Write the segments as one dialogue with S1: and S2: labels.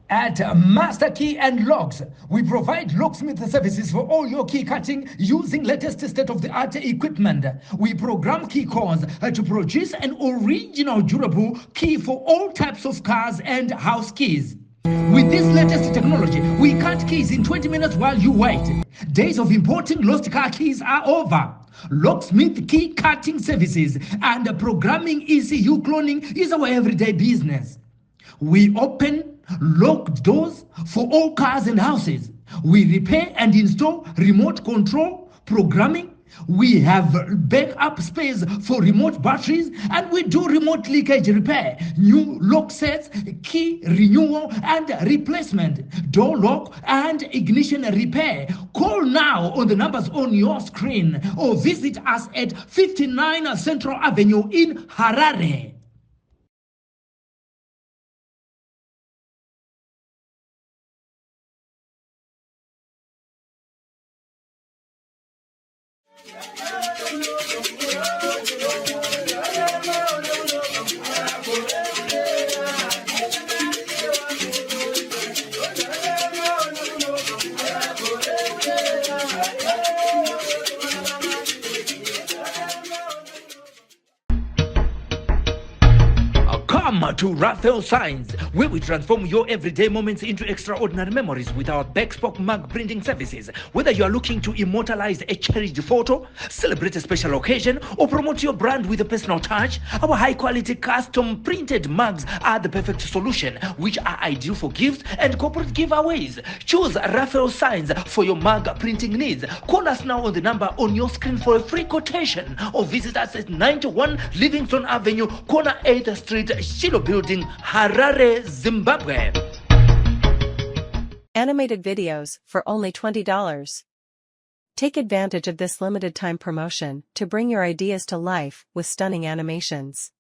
S1: At Master Key and Locks, we provide locksmith services for all your key cutting using latest state-of-the-art equipment. We program key cores to produce an original durable key for all types of cars and house keys. With this latest technology, we cut keys in 20 minutes while you wait. Days of importing lost car keys are over. Locksmith key cutting services and programming ECU cloning is our everyday business. We open locked doors for all cars and houses. We repair and install remote control programming. We have backup space for remote batteries, and we do remote leakage repair, new lock sets, key renewal and replacement, door lock and ignition repair. Call now on the numbers on your screen or visit us at 59 Central Avenue in Harare. Come to Raphael Signs, where we transform your everyday moments into extraordinary memories with our Backspoke mug printing services. Whether you are looking to immortalize a cherished photo, celebrate a special occasion, or promote your brand with a personal touch, our high-quality custom printed mugs are the perfect solution, which are ideal for gifts and corporate giveaways. Choose Raphael Signs for your mug printing needs. Call us now on the number on your screen for a free quotation, or visit us at 91 Livingston Avenue, corner 8th Street, Shilo Building, Harare, Zimbabwe.
S2: Animated videos for only $20. Take advantage of this limited time promotion to bring your ideas to life with stunning animations.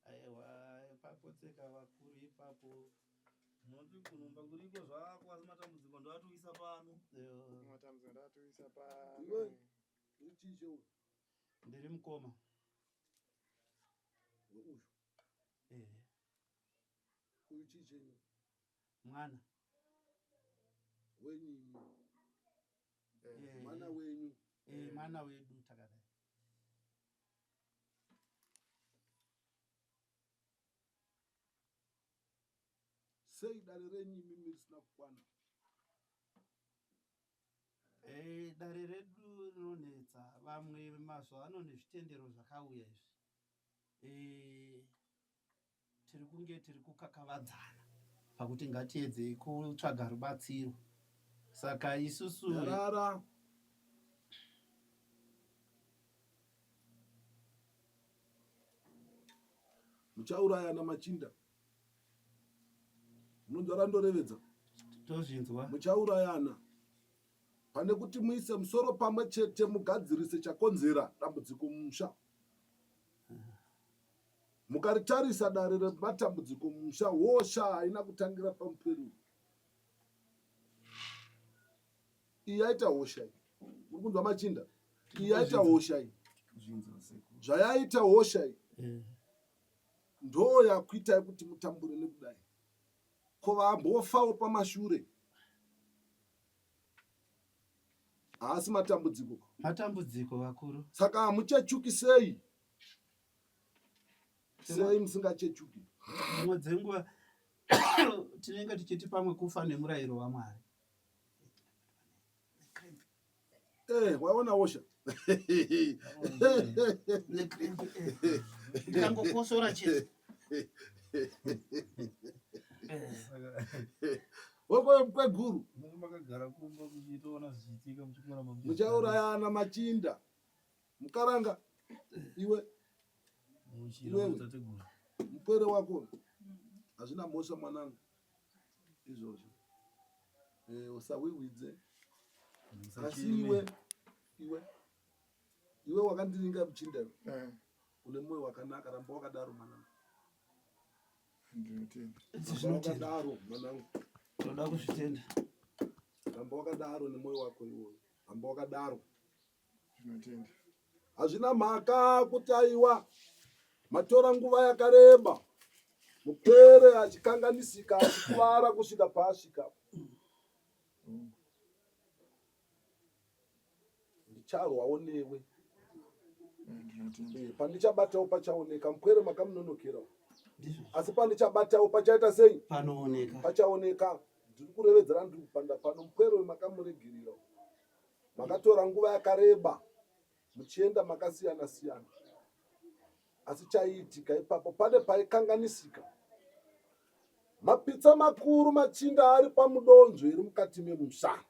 S3: Aiwa, ipapo tseka vakuru ipapo. kuti kunomba kuriko zvako asi matambudziko ndo atuisa pano.
S4: Matambudziko ndo atuisa pano.
S5: Iwe uchicho
S3: Ndiri mukoma.
S5: uyu uchicho
S3: Mwana.
S5: wenyu mwana wenyu
S3: Mwana wedu takadai.
S5: sei dare renyu mimi risina kukwana.
S3: Dare redu rinonetsa vamwe mazuva ano nezvitendero zvakauya izvi. Tiri kunge tiri kukakavadzana pakuti ngatiedzei kutsvaga rubatsiro. Saka isusu
S5: Yarara muchaurayana machinda. Munonzvara ndorevedza.
S3: tozvinzwa.
S5: Muchaurayana. Pane kuti muise musoro pamwe chete mugadzirise chakonzera dambudziko mumusha. Mukaritarisa dare rematambudziko mumusha, hosha haina kutangira pamuperi. Iyi yaita hosha iyi. Muri kunzwa machinda? Iyi yaita hosha iyi. Zvayaita hosha iyi. Ndo yakuitai kuti mutambure nekudai. Ko vambofawo pamashure. Asi matambudziko
S3: vakuru.
S5: Saka hamuchechuki sei? Sei musingachechuki?
S3: Dzimwe dzenguva tinenge tichiti pamwe kufa nemurayiro waMwari.
S5: Waona hosha?
S3: Ndikangokosora chete.
S5: Kweguru
S3: Makagara kumba kuchitoona zvichiitika muchikuramba
S5: muchaurayana machinda. Mukaranga iwe mupwere wako hazvina mhosva mwanangu izvozvo. Usawiwidze. Asi iwe wakandiringa muchinda. Une moyo wakanaka, ramba wakadaro mwanangu. Wakadaro mwanangu.
S3: Toda kuzvitenda.
S5: Ramba wakadaro nemoyo wako iwoyo. Ramba wakadaro.
S4: Zvinotenda.
S5: Hazvina mhaka kuti aiwa matora nguva yakareba. Mupwere achikanganisika achikuvara kusvika paasvika. Ndicharwawo newe. Pandichabatawo pachaoneka. Mupwere makamunonokerawo. Asi pandichabatawo pachaita sei?
S3: Panooneka.
S5: Pachaoneka. Ndiri kurevedzera ndiri kupanda pano. Mupwere makamuregerera. Makatora nguva yakareba. Muchienda makasiyana siyana. Asi chaiitika ipapo pane paikanganisika. Mapitsa makuru machinda ari pamudonzvo iri mukati memusha.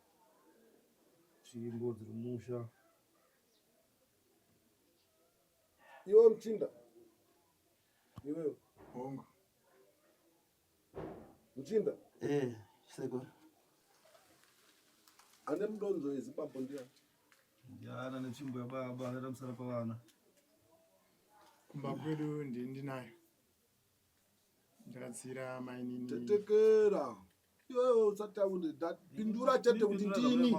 S3: Tsvimbo dziri mumusha.
S5: Iwe muchinda. Iwewe.
S4: Hongo.
S5: Muchinda.
S3: Sekuru.
S5: Ane mudonzvo yeZimbabwe ndiani?
S3: Ndiana netsvimbo yababa yaramusara pavana.
S4: Kumba kwedu ndinayo. Ndakatsira mainini.
S5: Tetekera. Iwewe usataure. Pindura chete kuti ndini.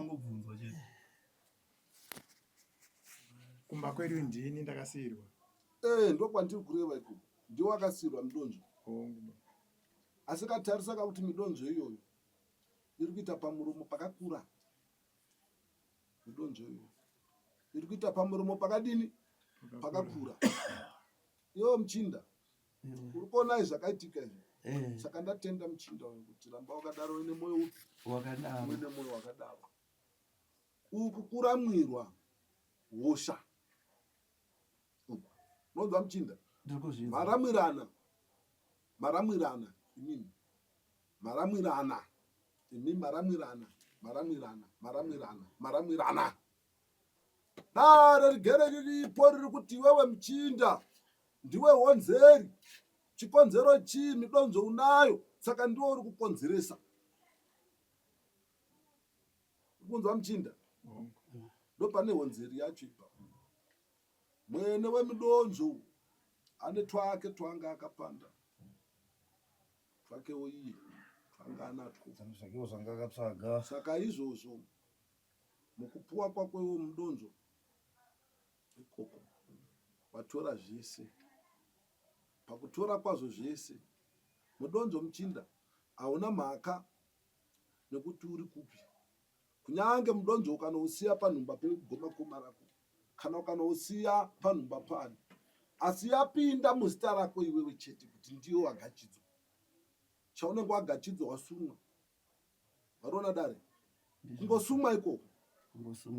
S4: Kumba kwedu ndini ndakasirwa.
S5: Ndokwandiri kureva ikoko. Ndiwe wakasirwa mudonzvo.
S4: Hongo.
S5: Asi katarisa kuti midonzvo iyoyo iri kuita pamuromo pakakura. Midonzvo iyoyo iri kuita pamuromo pakadini? Pakakura. Iwe muchinda. Uri kuona zvakaitika izvi. Saka ndatenda muchinda wangu kuti ramba wakadaro ine moyo upi?
S3: Wakadaro.
S5: Ine moyo wakadaro. Uku kuramwirwa hosha. Unonzwa muchinda?
S3: Ndikuzvinzwa.
S5: Maramwirana. Inini. Maramwirana. Dare rigere riripo riri kuti wewe muchinda. Ndiwe honzeri. Chikonzero chii midonzvo unayo. Saka ndiwe uri kukonzeresa. Kunzwa muchinda? Ndo pane honzeri yacho ipapo. Mwene wemidonzvo ane twake twanga akapanda. Twakewo iye. Twanga anatwo.
S6: Zvamusakiwo zvanga akatsvaga.
S5: Saka izvozvo mukupuwa kwakwewo mudonzvo ikoko watora zvese. Pakutora kwazvo zvese mudonzvo muchinda hauna mhaka nekuti uri kupi. Kunyange mudonzvo ukanousiya panhumba pegoma rako kana ukanousiya panhumba pani, asi yapinda muzita rako iwewe chete kuti ndiyo wagachidzwa, chaunenge wagachidzwa wasumwa. Wariona dare kungosumwa ikoko.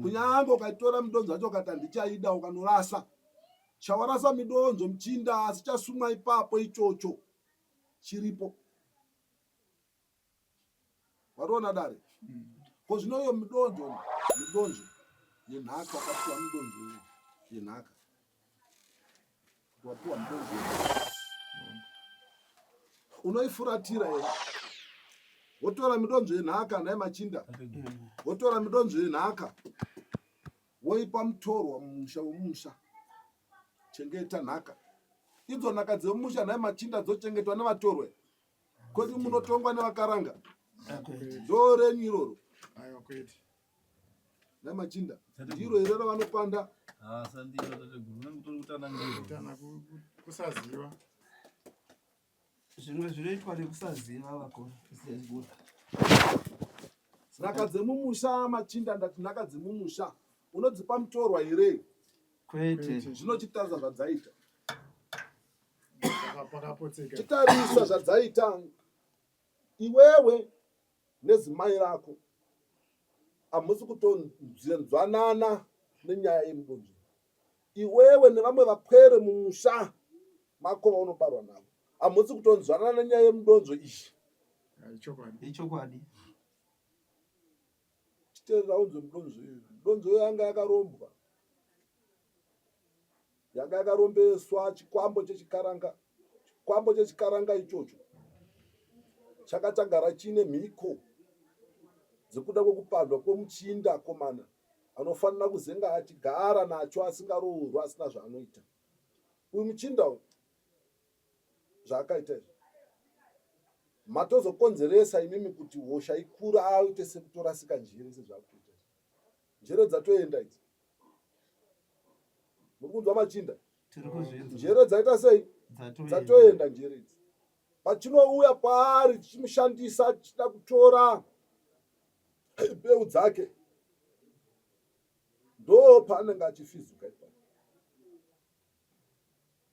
S5: Kunyange ukaitora midonzvo yacho ukati handichaida ukanorasa, chawarasa midonzvo muchinda, asi chasumwa ipapo ichocho chiripo. Wariona dare ko zvino iyo midonzvo yenhaka. Wakapiwa midonzvo yenhaka, wapiwa midonzvo yenhaka, unoifuratira here? Wotora midonzvo yenhaka naye machinda, wotora midonzvo yenhaka woipa mutorwa mumusha womusha, chengeta nhaka. Idzo nhaka dzemumusha naye machinda dzochengetwa nevatorwa, kwete munotongwa nevakaranga. Ndo renyu iroro.
S4: Aiwa kwete.
S5: Naye machinda ndiro here ravanopanda.
S6: Sandiro tateguru nekutori kutana ngiro.
S4: Kutana kusaziva.
S3: Zvimwe zvinoitwa nekusaziva vakuru.
S5: Nhaka dzemumusha machinda, ndati nhaka dzemumusha unodzipa mutorwa here?
S3: Kwete.
S5: Zvinochitaridza zvadzaita.
S4: Pakapotseka.
S5: Chitarisa zvadzaita. Iwewe nezimai rako hamusi kutonzwanana nenyaya yemudonzvo. Iwewe nevamwe vapwere mumusha mako vaunobarwa navo hamusi kutonzwanana nenyaya yemudonzvo iyi.
S3: Ichokwadi.
S5: Chiteerera unzwe mudonzvo iyo. Mudonzvo iyo yanga yakarombwa, yanga yakarombeswa chikwambo chechikaranga. Chikwambo chechikaranga ichocho chaka chagara chine mhiko dzekuda kwekupandwa kwemuchinda komana anofanira kuzenga achigara nacho asingaroorwa asina zvaanoita. Uyu muchinda zvaakaita izvi matozokonzeresa imimi kuti hosha ikura aite sekutorasika njere sezvakuita. Njere dzatoenda idzi. Muri kunzwa machinda? Njere dzaita sei? Dzatoenda njere idzi. Pachinouya paari chichimushandisa chichida kutora mbeu dzake, ndo paanenge achifizuka ipapo.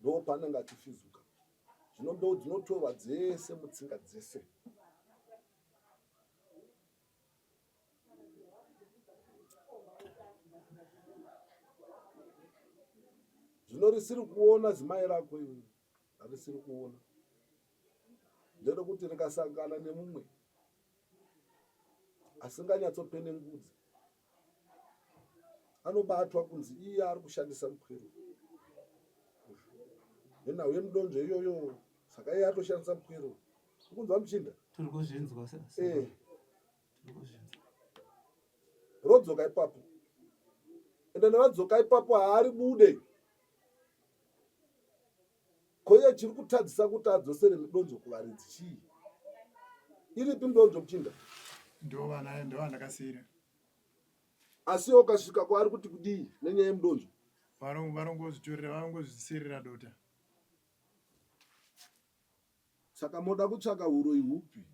S5: Ndo paanenge achifizuka. Zvino mbeu dzinotorwa dzese mutsinga dzese. Zvino risiri kuona zimai rako iwe, harisiri kuona. Ndere rikasangana nemumwe asinganyatsopene anobatwa kunzi iye ari kushandisa mukwero. Nenhau yemudonzvo iyoyo, saka iye atoshandisa mukwero. Kunzwa muchinda?
S3: Tiri kuzvinzwa sasa.
S5: Rodzoka ipapo. Ende neradzoka ipapo haari bude. Koye chiri kutadzisa kuti adzosere midonzvo kuvaridzi chii? Iripi midonzvo muchinda?
S4: Ndo vandakasira.
S5: Asi ukasvika kwaari kuti kudii nenyaya yemudonzvo?
S4: Varongozvitorera, varongozvisirira dota.
S5: Saka moda kutsvaka uroyi hupi?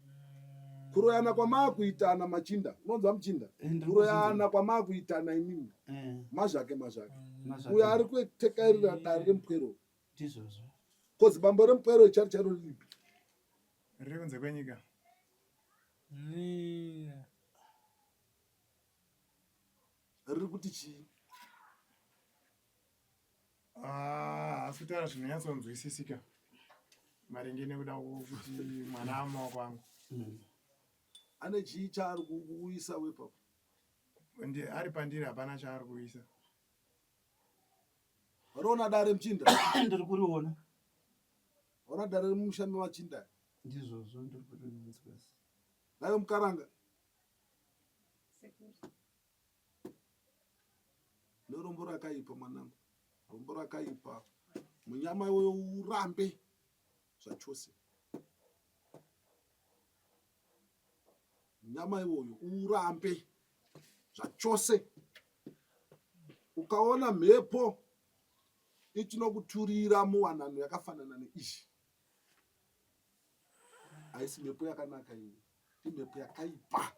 S5: Kuroyana kwamaakuitana machinda. Unonzwa muchinda? Kuroyana kwamaakuitana imimi. Mazvake. Uyo ari kutekerera dare remupwero.
S3: Ndizvozvo.
S5: Kozi bambo remupwero charo ripi?
S4: Riri kunze kwenyika.
S5: Riri kuti chii?
S4: Asi kutaura zvinonyatsonzwisisika maringe nekuda kuti mwana amaoko angu.
S5: Ane chii chaari kuuyisa wepapo?
S4: Ari pandiri hapana chaari kuuyisa.
S5: Wariona dare muchinda?
S3: Ndiri kuriona.
S5: Wariona dare remushami machinda?
S3: Ndizvozvo ndiri kuriona.
S5: Nayo mukaranga? Nerombo rakaipa mwanangu. Rombo rakaipa. Munyama iwoyo urambe zvachose. nyama iwoyo urambe zvachose. Ukaona mhepo itinokuturira muwanano yakafanana neizvi, haisi mhepo yakanaka iyi, imhepo yakaipa.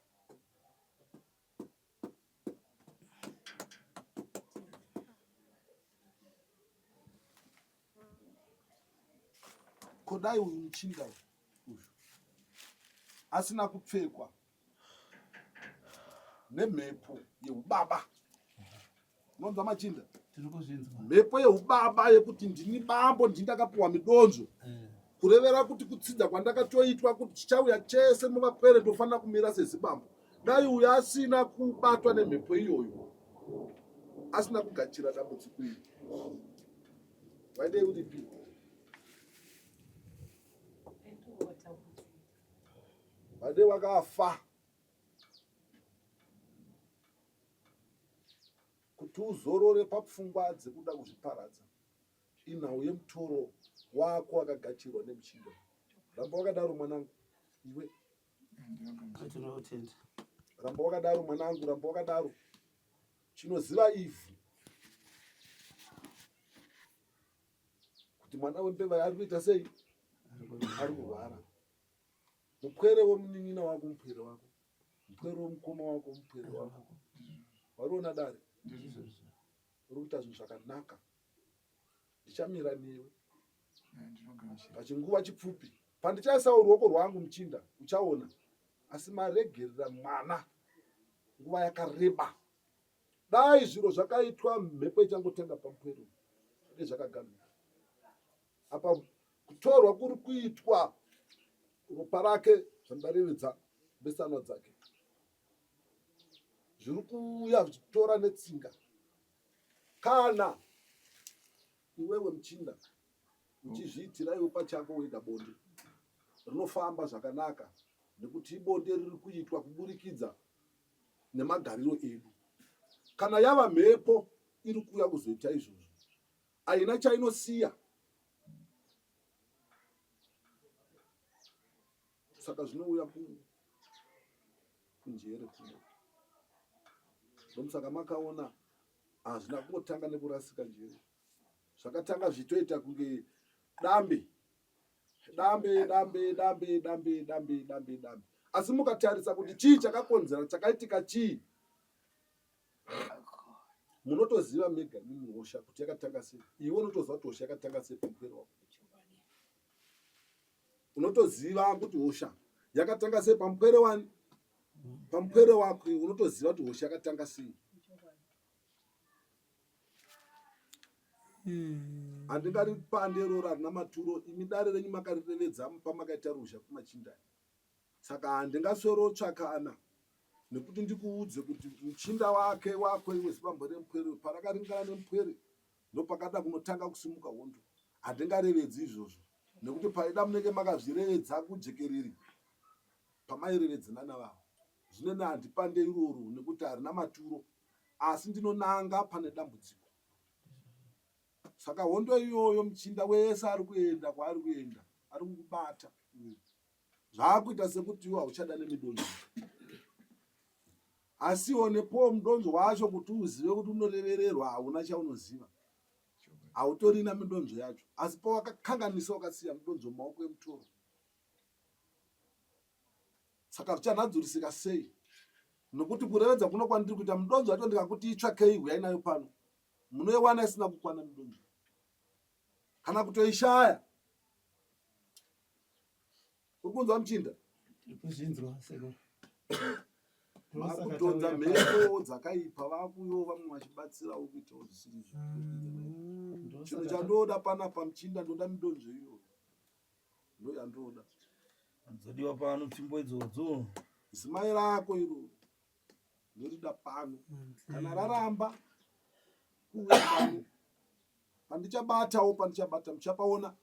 S5: Kodai uyu muchinda uyu asina kupfekwa nemhepo yeubaba. Unonzwa machinda? Mhepo yeubaba yekuti ndini bambo, ndindakapiwa midonzvo, kurevera kuti kutsidza kwandakatoitwa kuti chichauya chese mumapere ndofanira kumira sezibambo. Dai uyu asina kubatwa nemhepo iyoyo, asina kugachira dambudziko iri, waidei uripi? Waidei wakafa. Kuti uzorore papfungwa dzekuda kuzviparadza, inhau yemutoro wako wakagachirwa nemuchinda. Ramba wakadaro mwanangu, iwe ramba wakadaro mwanangu, ramba wakadaro. Chinoziva ivhu kuti mwana wembeva ari kuita sei, ari kurwara. Mupwere womunin'ina wako mupwere wako, mupwere womukoma wako mupwere wako. Wariona dare uri kuita zvinhu zvakanaka, ndichamira newe pachinguva chipfupi. Pandichaisawo ruoko rwangu muchinda uchaona, asi maregerera mwana nguva yakareba. Dai zviro zvakaitwa mhepo ichangotenga pamupwero ine zvakagamira. Apa kutorwa kuri kuitwa ropa rake zvandarevedza besanwa dzake zviri kuuya zvichitora netsinga. Kana iwewe muchinda uchizviitira iwe pachako wega bonde rinofamba zvakanaka, nekuti ibonde riri kuitwa kuburikidza nemagariro edu. Kana yava mhepo iri kuuya kuzoita izvozvo, haina chainosiya. Saka zvinouya kunjere kuno. Ndomusaka makaona hazvina kungotanga nekurasika njere, zvakatanga zvitoita kunge dambe dambe dambe dambe dambe dambe dambe dambe. Asi mukatarisa kuti chii chakakonzera, chakaitika chii, munotoziva mega mimi hosha kuti yakatanga sei. Iwe unotoziva kuti hosha yakatanga sei pamupwere wako. Unotoziva kuti hosha yakatanga sei pamupwere wani, pamupwere wako unotoziva kuti hosha yakatanga sei. Handingaripande roro harina maturo, imi dare renyu makarirevedza pamakaita ruzha kumachinda. Saka handingaswero tsvakana, nekuti ndikuudze kuti muchinda wake wako iwe zibambo remupwere, parakaringana nemupwere ndopakada kunotanga kusimuka hondo. Handingarevedzi izvozvo, nekuti paida munenge makazvirevedza kujekereri pamairevedzenana vavo. Zvino handipande iroro nekuti harina maturo, asi ndinonanga pane dambudziko. Saka hondo iyoyo muchinda wese ari kuenda kwaari kuenda, ari kukubata. Zvaakuita sekuti iwe hauchada nemidonzvo, asiwo nepo mudonzvo wacho kuti uzive kuti unorevererwa hauna chaunoziva. Hautorina midonzvo yacho, asi pawakakanganisa ukasiya mudonzvo mumaoko emutoro. Saka zvichanadzurisika sei? Nokuti kurevedza kuno kwandiri kuita mudonzvo wacho ndikakuti itsvakei huyai nayo pano, munoiwana isina kukwana midonzvo. Kana kutoishaya. Ukunzwa muchinda? Vakutonza mhepo dzakaipa, vakuyo vamwe vachibatsirawo kuitawo zvisiri zvo. Chinhu chandoda panapa muchinda, ndoda midonzvo iyoyo, ndo yandoda.
S6: Dzodiwa pano pfimbo idzodzo.
S5: Zimai rako iroro ndorida pano. Kana raramba kuuya pano, pandichabatawo pandichabata muchapaona.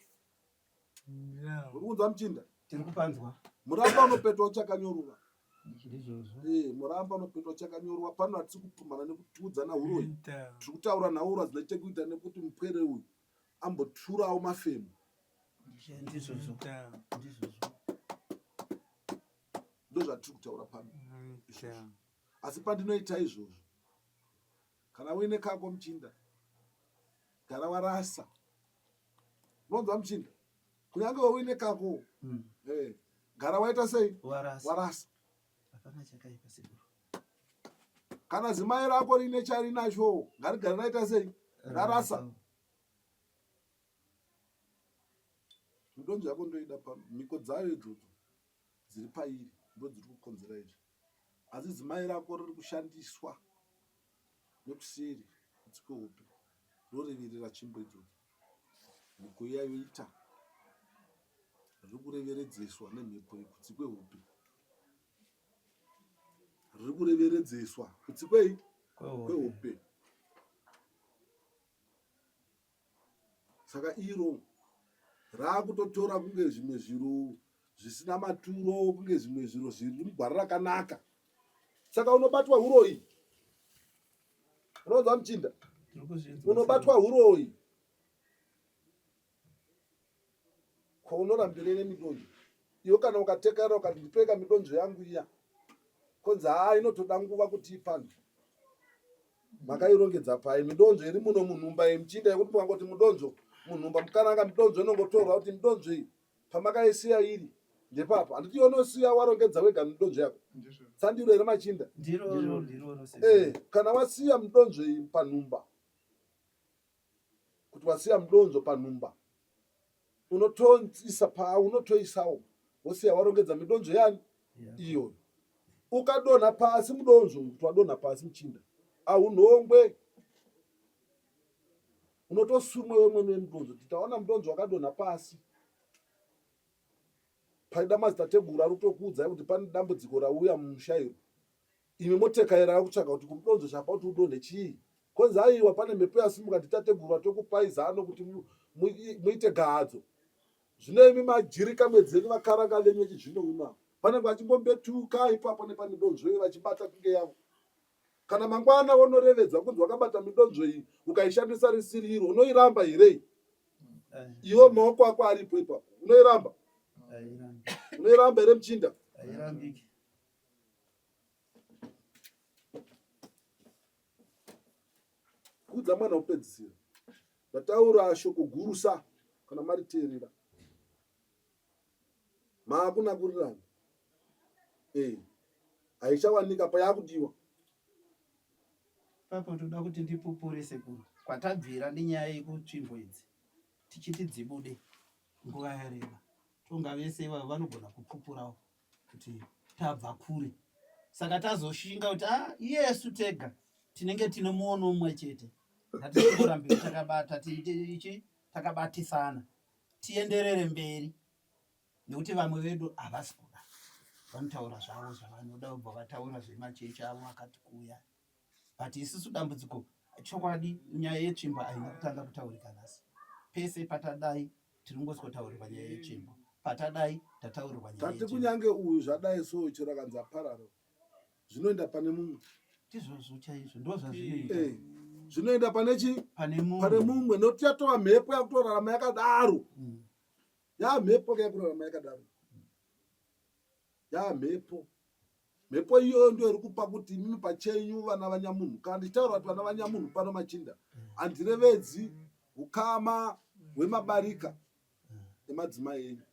S5: Uri kunzwa muchinda?
S3: Tiri kupanzwa.
S5: Muramba unopetwa uchakanyorwa. Muramba unopetwa uchakanyorwa. Pano hatisi kupumhana nekutiudzana huroyi. Tiri kutaura nhauro dzine chekuita nekuti mupwere uyu amboturawo mafemo. ndozvatiri kutaura pano. Asi pandinoita izvozvo, kana uine kako muchinda, gara warasa. Unonzwa muchinda? Kunyange uine kako, gara waita sei? Warasa. Kana zimai rako rine charinacho, ngarigara raita sei? Rarasa. Midonzvo yako ndoida pano. Mhiko dzayo idzodzo dziri pairi ndo dziri kukonzera izvi. Asi zimai rako riri kushandiswa nekuseri kutsike hope ndoreverera tsvimbo idzodzo. Mhiko iya yoita riri kureveredzeswa nemhepo kutsikwe hope. Riri kureveredzeswa kutsikwei kwehope. Saka iro raakutotora kunge zvimwe zviro zvisina maturo, kunge zvimwe zviro zviri mugwara rakanaka. Saka unobatwa huroyi. Unonzwa muchinda? Unobatwa huroyi. Ko unorambire nemidonzvo. Iyo kana ukatekera ukati ndipeka midonzvo yangu iya, konzi inotoda nguva kuti ipande. Makairongedza pai midonzvo iri muno munhumba yemuchinda yekuti mukangoti mudonzvo munhumba mukananga midonzvo inongotorwa kuti midonzvo iyi pamakaisiya iri ndepapa. Handiti yonosiya warongedza wega midonzvo yako. Sandiro ere machinda? Kana wasiya midonzvo iyi panhumba, kuti wasiya midonzvo panhumba, unotoisa unotoisawo wosiya warongedza midonzvo yani iyo. Ukadonha pasi mudonzvo, kuti wadonha pasi muchinda, aunhongwe. Unotosumwe wemwene wemudonzvo. Titaona mudonzvo wakadonha pasi, paida mazitateguru ari kutokuudzai kuti pane dambudziko rauya mumusha iro. Imi motekaira kutsvaga kuti kumudonzvo chapa kuti udonhe chii. Konzi aiwa pane mhepo yasimuka titateguru tokupai zano kuti muite gahadzo. Zvino imi majirika mwedzenyu vakaranga venyu vechizvino uno panenge vachimbombetuka ipapo nepamidonzvo iyi vachibata kunge yavo. Kana mangwana wonorevedza kunzi wakabata midonzvo iyi ukaishandisa risiri iro, unoiramba here? Iwo maoko ako aripo ipapo, unoiramba? Unoiramba here muchinda? Kudza mwana upedzisira. Ndataura shoko gurusa kana mariteerera. Maakuna kurirana. Aichawanika payakudiwa.
S3: Papa toda kuti ndipupure sekuru. Kwatabvira nenyaya yekutsvimbo idzi. Tichiti dzibude nguva yareba. Tonga vese vanogona kupupurawo kuti tabva kure. Saka tazoshinga kuti Yesu tega tinenge tine muono umwe chete. Ngatisingorambire takabata takabatisana. Tienderere mberi. Nekuti vamwe vedu havasi kuda. Vanotaura zvavo zvavanoda kubva vataura zvemachechi avo akati kuuya. But isusu dambudziko chokwadi nyaya yetsvimbo haina kutanga kutaurika nhasi. Pese patadai tiringoswotaurirwa nyaya yetsvimbo. Patadai tataurirwa nyaya yetsvimbo.
S5: Tati kunyange uyu zvadai so chero kanza pararo. Zvinoenda pane mumwe.
S3: Tizvozvo chaizvo ndozvazvinoita.
S5: Zvinoenda pane chi?
S3: Pane
S5: mumwe. Nokuti yatova mhepo yakutorarama yakadaro. Mhepo yakurarama yakadaro. Mhepo. Mhepo iyo ndio iri kupa kuti mimi pachenyu vana vanyamunhu. Kana ndichitaura kuti vana vanyamunhu pano machinda, handirevedzi ukama hwemabarika emadzimai enyu.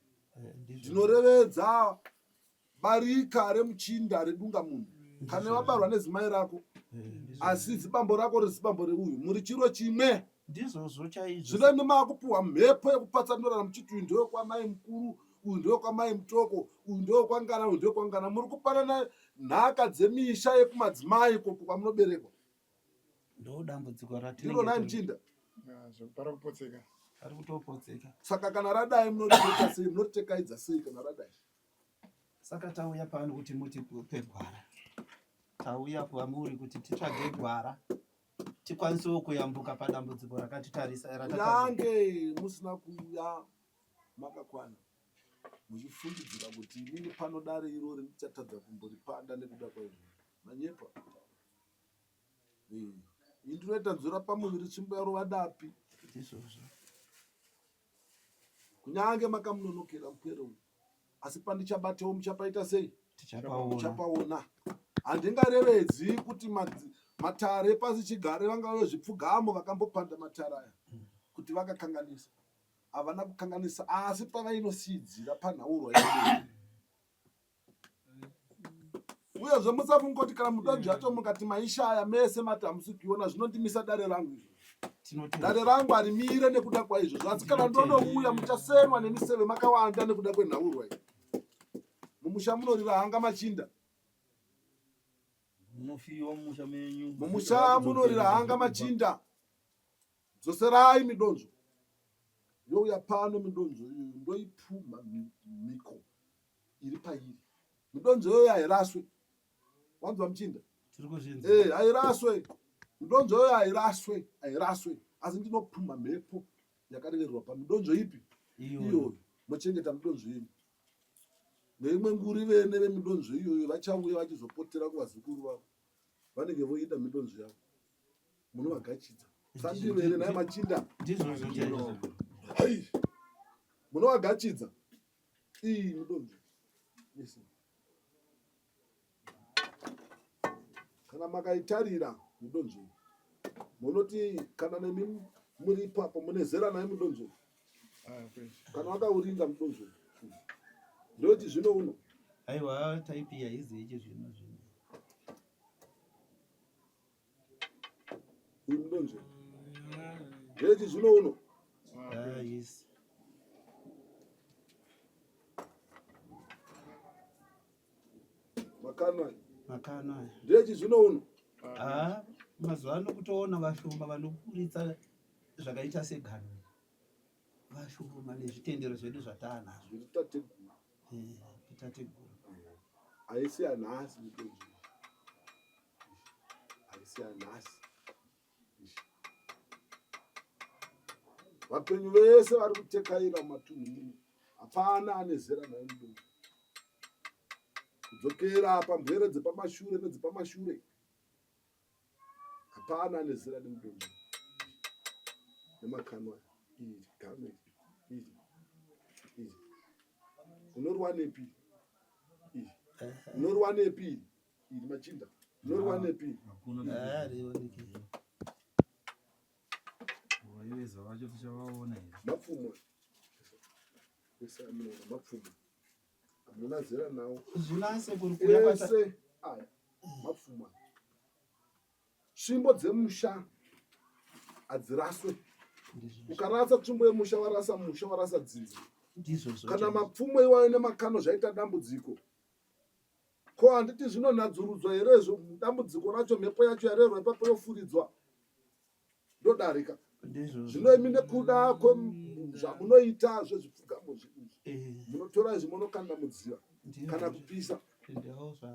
S5: Ndinorevedza barika remuchinda redunga munhu. Kana wabarwa nezimai rako, asi zibambo rako rezibambo reuyu, muri chiro chimwe.
S3: Ndizvozvo chaizvo.
S5: Zvino imi makupuhwa mhepo yekupatsanurana muchiti uyu ndewe kwamai mukuru, uyu ndewe kwamai mutoko, uyu ndewe kwangana, uyu ndewe kwangana. Muri kupanana nhaka dzemisha yekumadzimai koko kwamunoberekwa.
S3: Ndo dambudziko
S5: ratiri nai muchinda.
S4: Para kupotseka.
S3: Ari kutopotseka.
S5: Saka kana radai munoteka sei, munotekaidza sei kana radai?
S3: Saka tauya pano kuti muti pegwara. Tauya kwamuri kuti titsvage gwara. Tikwanisewo kuyambuka padambudziko rakatitarisa.
S5: Yange musina kuuya makakwana. Muchifungidzira kuti inini pano dare irori ndichatadza kumboripanda nekuda kwaizvo. Manyepa. Ndinoita nzura pamuviri tsvimbo yarova dapi.
S3: Ndizvozvo.
S5: Kunyange makamunonokera mupwere uyu. Asi pandichabatewo muchapaita sei? tichapaona. Handingarevedzi kuti matare pasi chigare vanga vezvipfugamo vakambopanda matare aya kuti vakakanganisa. Havana kukanganisa, asi pavainosidzira panhaurwa yedu. Uyezve musafungoti kana mudonzvo yacho mukati maishaya mese mati hamusikiona, zvinondimisa dare rangu izvo. Dare rangu harimire nekuda kwaizvozvo, asi kana ndonouya muchasenwa nemiseve makawanda nekuda kwenhaurwa iyi. Mumusha munorira hanga machinda. Mumusha munorira hanga machinda. Dzoserai midonzvo. Youya pano midonzvo ndoipfuma miko iri pairi. Midonzvo yoyo hairaswe. Wanzwa muchinda? Hairaswe. Midonzvo yoyo hairaswe. Asi ndinopfuma mhepo yakareverwa pamidonzvo ipi? Iyoyo. Mochengeta midonzvo yenyu. Neimwe nguri vene vemidonzvo iyoyo vachauya vachizopotera kuvazukuru vavo. Vanenge voida midonzvo yavo. Munovagachidza. Sandivere naye machinda. Munovagachidza. Iyi midonzvo. Kana makaitarira midonzvo. Munoti kana nemi muri ipapo munezera naye midonzvo. Kana wakauringa midonzvo. Ndoti zvino uno.
S3: Aiwa taipi yaizi ichi zvino.
S5: Midonzvo. Ndoti zvino uno.
S3: Yes. Makana.
S5: Ndoti zvino uno.
S3: Mazuva ano kutoona vashoma vanokuritsa zvakaita segano. Vashoma nezvitendero zvedu zvatanazvo. Tategura.
S5: Haisi anhasi midonzvo. Haisi anhasi. Vapenyu vese vari kutekaira matunhu muno. Hapana ane zera naye midonzvo. Kudzokera pambwere dzepamashure nedzepamashure. Hapana ane zera nemidonzvo. Nemakanwa iri game iri. Unorwa nepi? Iri. Unorwa nepi? Iri machinda. Unorwa nepi? Mapfumo. Mapfumo. Hamuna zera nawo. Ese. Mapfumo. Tsvimbo dzemusha hadziraswe. Ukarasa tsvimbo yemusha warasa musha, warasa dzinza. Kana mapfumo iwayo nemakano zvaita dambudziko. Ko handiti zvinonadzurudzwa here dambudziko racho, mhepo yacho yarerwa ipapo yofuridzwa. Ndodarika. Zvinoimi nekuda zvamunoita zvezvipfugamo zvinhu. Munotora izvi munokanda mudziva. Kana kupisa.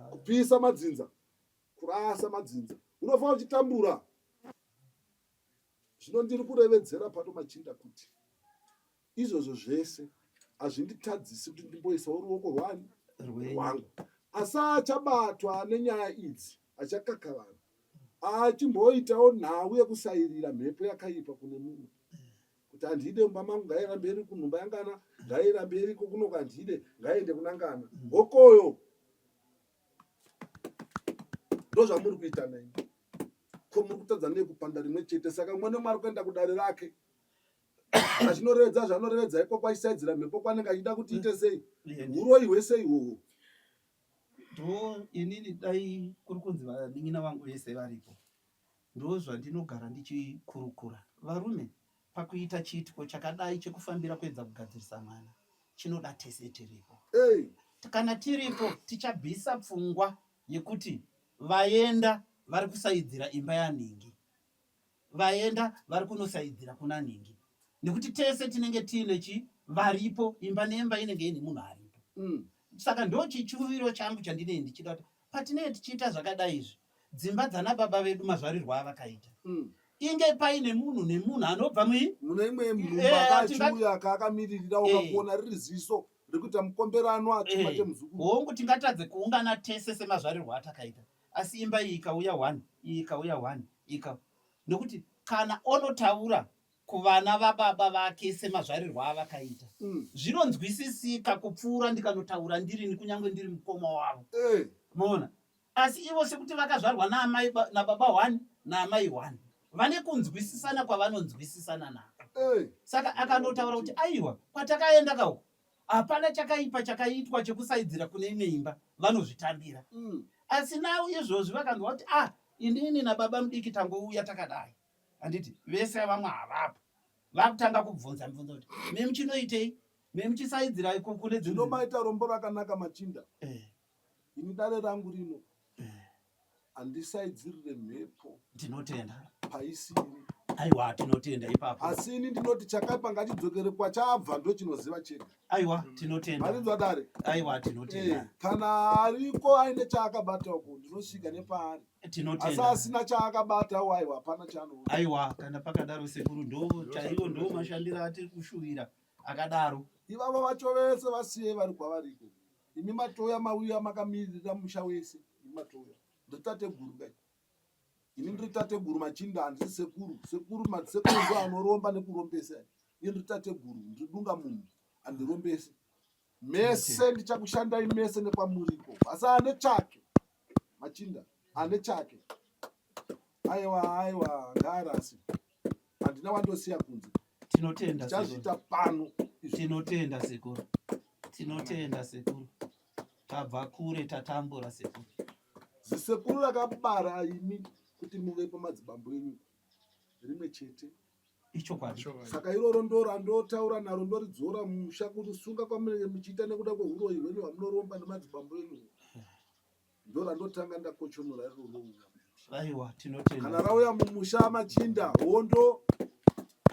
S5: Kupisa madzinza. Kurasa madzinza. Unofanira uchitambura. Zvino ndiri kurevedzera pato machinda kuti izvozvo zvese hazvinditadzisi kuti ndimboisawo ruoko rwangu. Asi achabatwa nenyaya idzi, achakaka vanhu, achimboitawo nhau yekusairira mhepo yakaipa kune mumwe. Kuti handide mumba mangu ngairambe iri kunhumba yangana, ngairambe iri kuno kwandide, ngaiende kunangana. Hokoyo ndozvamuri kuita naye. Ko muri kutadza nekupanda rimwe chete, saka mwene mwari kuenda kudare rake. Achinorevedza zvanorevedza iko kwaisaidzira mhepo kwanenge achida kuti ite sei. Uroyi hwese ihwohwo.
S3: Ndo inini dai kuri kunzi vanin'ina vangu vese varipo. Ndo zvandinogara ndichikurukura. Varume, pakuita chiitiko chakadai chekufambira kuedza kugadzirisa mwana, chinoda tese tiripo. Kana tiripo tichabvisa pfungwa yekuti vaenda vari kusaidzira imba yaNhingi. Vaenda vari kunosaidzira kuna Nhingi. Nekuti tese tinenge tiine varipo, imba nemba inenge ine munhu aripo. Saka ndo chichuviro changu chandinenge ndichida kuti patinenge tichiita zvakadai izvi, dzimba dzana baba vedu mazvarirwa avakaita. Inge paine munhu nemunhu anobva
S5: mune imwe mumba kachiuya kaakamiririra ukakuona riri ziso rekuti mukomberano atimate muzukuru.
S3: Hongu tingatadze kuungana tese semazvarirwa atakaita. Asi imba iyi ikauya 1, iyi ikauya 1, nekuti kana onotaura kuvana vababa vake semazvarirwa avakaita zvinonzwisisika kupfuura ndikanotaura ndirini kunyange ndiri mukoma wavo maona. Asi ivo sekuti vakazvarwa nababa 1 naamai 1 vane kunzwisisana kwavanonzwisisana nako. Saka akandotaura kuti aiwa kwatakaenda kauko hapana chakaipa chakaitwa chekusaidzira kune imwe imba vanozvitambira. Asi navo izvozvi vakangwa kuti inini nababa mudiki tangouya takadai. Handiti vese vamwe havapo vakutanga kubvunza kuti memuchinoitei, memuchisaidzira kune
S5: dzinomaita rombo rakanaka Machinda. Ini dare rangu rino handisaidzirire mhepo.
S3: Ndinotenda
S5: paisiri.
S3: Aiwa tinotenda ipapo.
S5: Asi ini ndinoti chakaipa ngachidzokere kwachabva ndo chinoziva chega.
S3: Aiwa tinotenda.
S5: Marinzwa dare.
S3: Aiwa tinotenda.
S5: Kana ariko aine chaakabata uko ndinosvika nepaari.
S3: Tinotenda.
S5: Asi asina chaakabata aiwa hapana chaanoona.
S3: Aiwa kana pakadaro sekuru ndo chaiwo ndo mashandira atiri kushuwira akadaro.
S5: Ivavo vacho vese vasiye vari kwavariko. Imi matoya mauya makamirira musha wese. Imi matoya nditate guru kai. Ini ndiri tate guru Machinda, handisi sekuru. Sekuru ndo anoromba nekurombesa. Ini ndiri tate guru, ndidunga munhu handirombesi. Mese ndichakushandai mese nekwamuriko. Asi ane chake Machinda, ane chake. Aiwa ngaarasi. Handina wandosiya kunze.
S3: Tinotenda sekuru.
S5: Chazvita pano.
S3: Tinotenda sekuru. Tinotenda sekuru. Tabva kure tatambura sekuru.
S5: Zisekuru rakabara imi kuti muve pamadzibambo enyu rimwe chete.
S3: Icho kwadi.
S5: Saka iroro ndoro andotaura naro ndoridzora musha kuti sunga kwamunenge muchiita nekuda kwehuroi hwenyu hwamunoromba nemadzibambo enyu. Ndoro andotanga ndakochonora iroro.
S3: Aiwa tinotenda.
S5: Kana rauya mumusha Machinda hondo.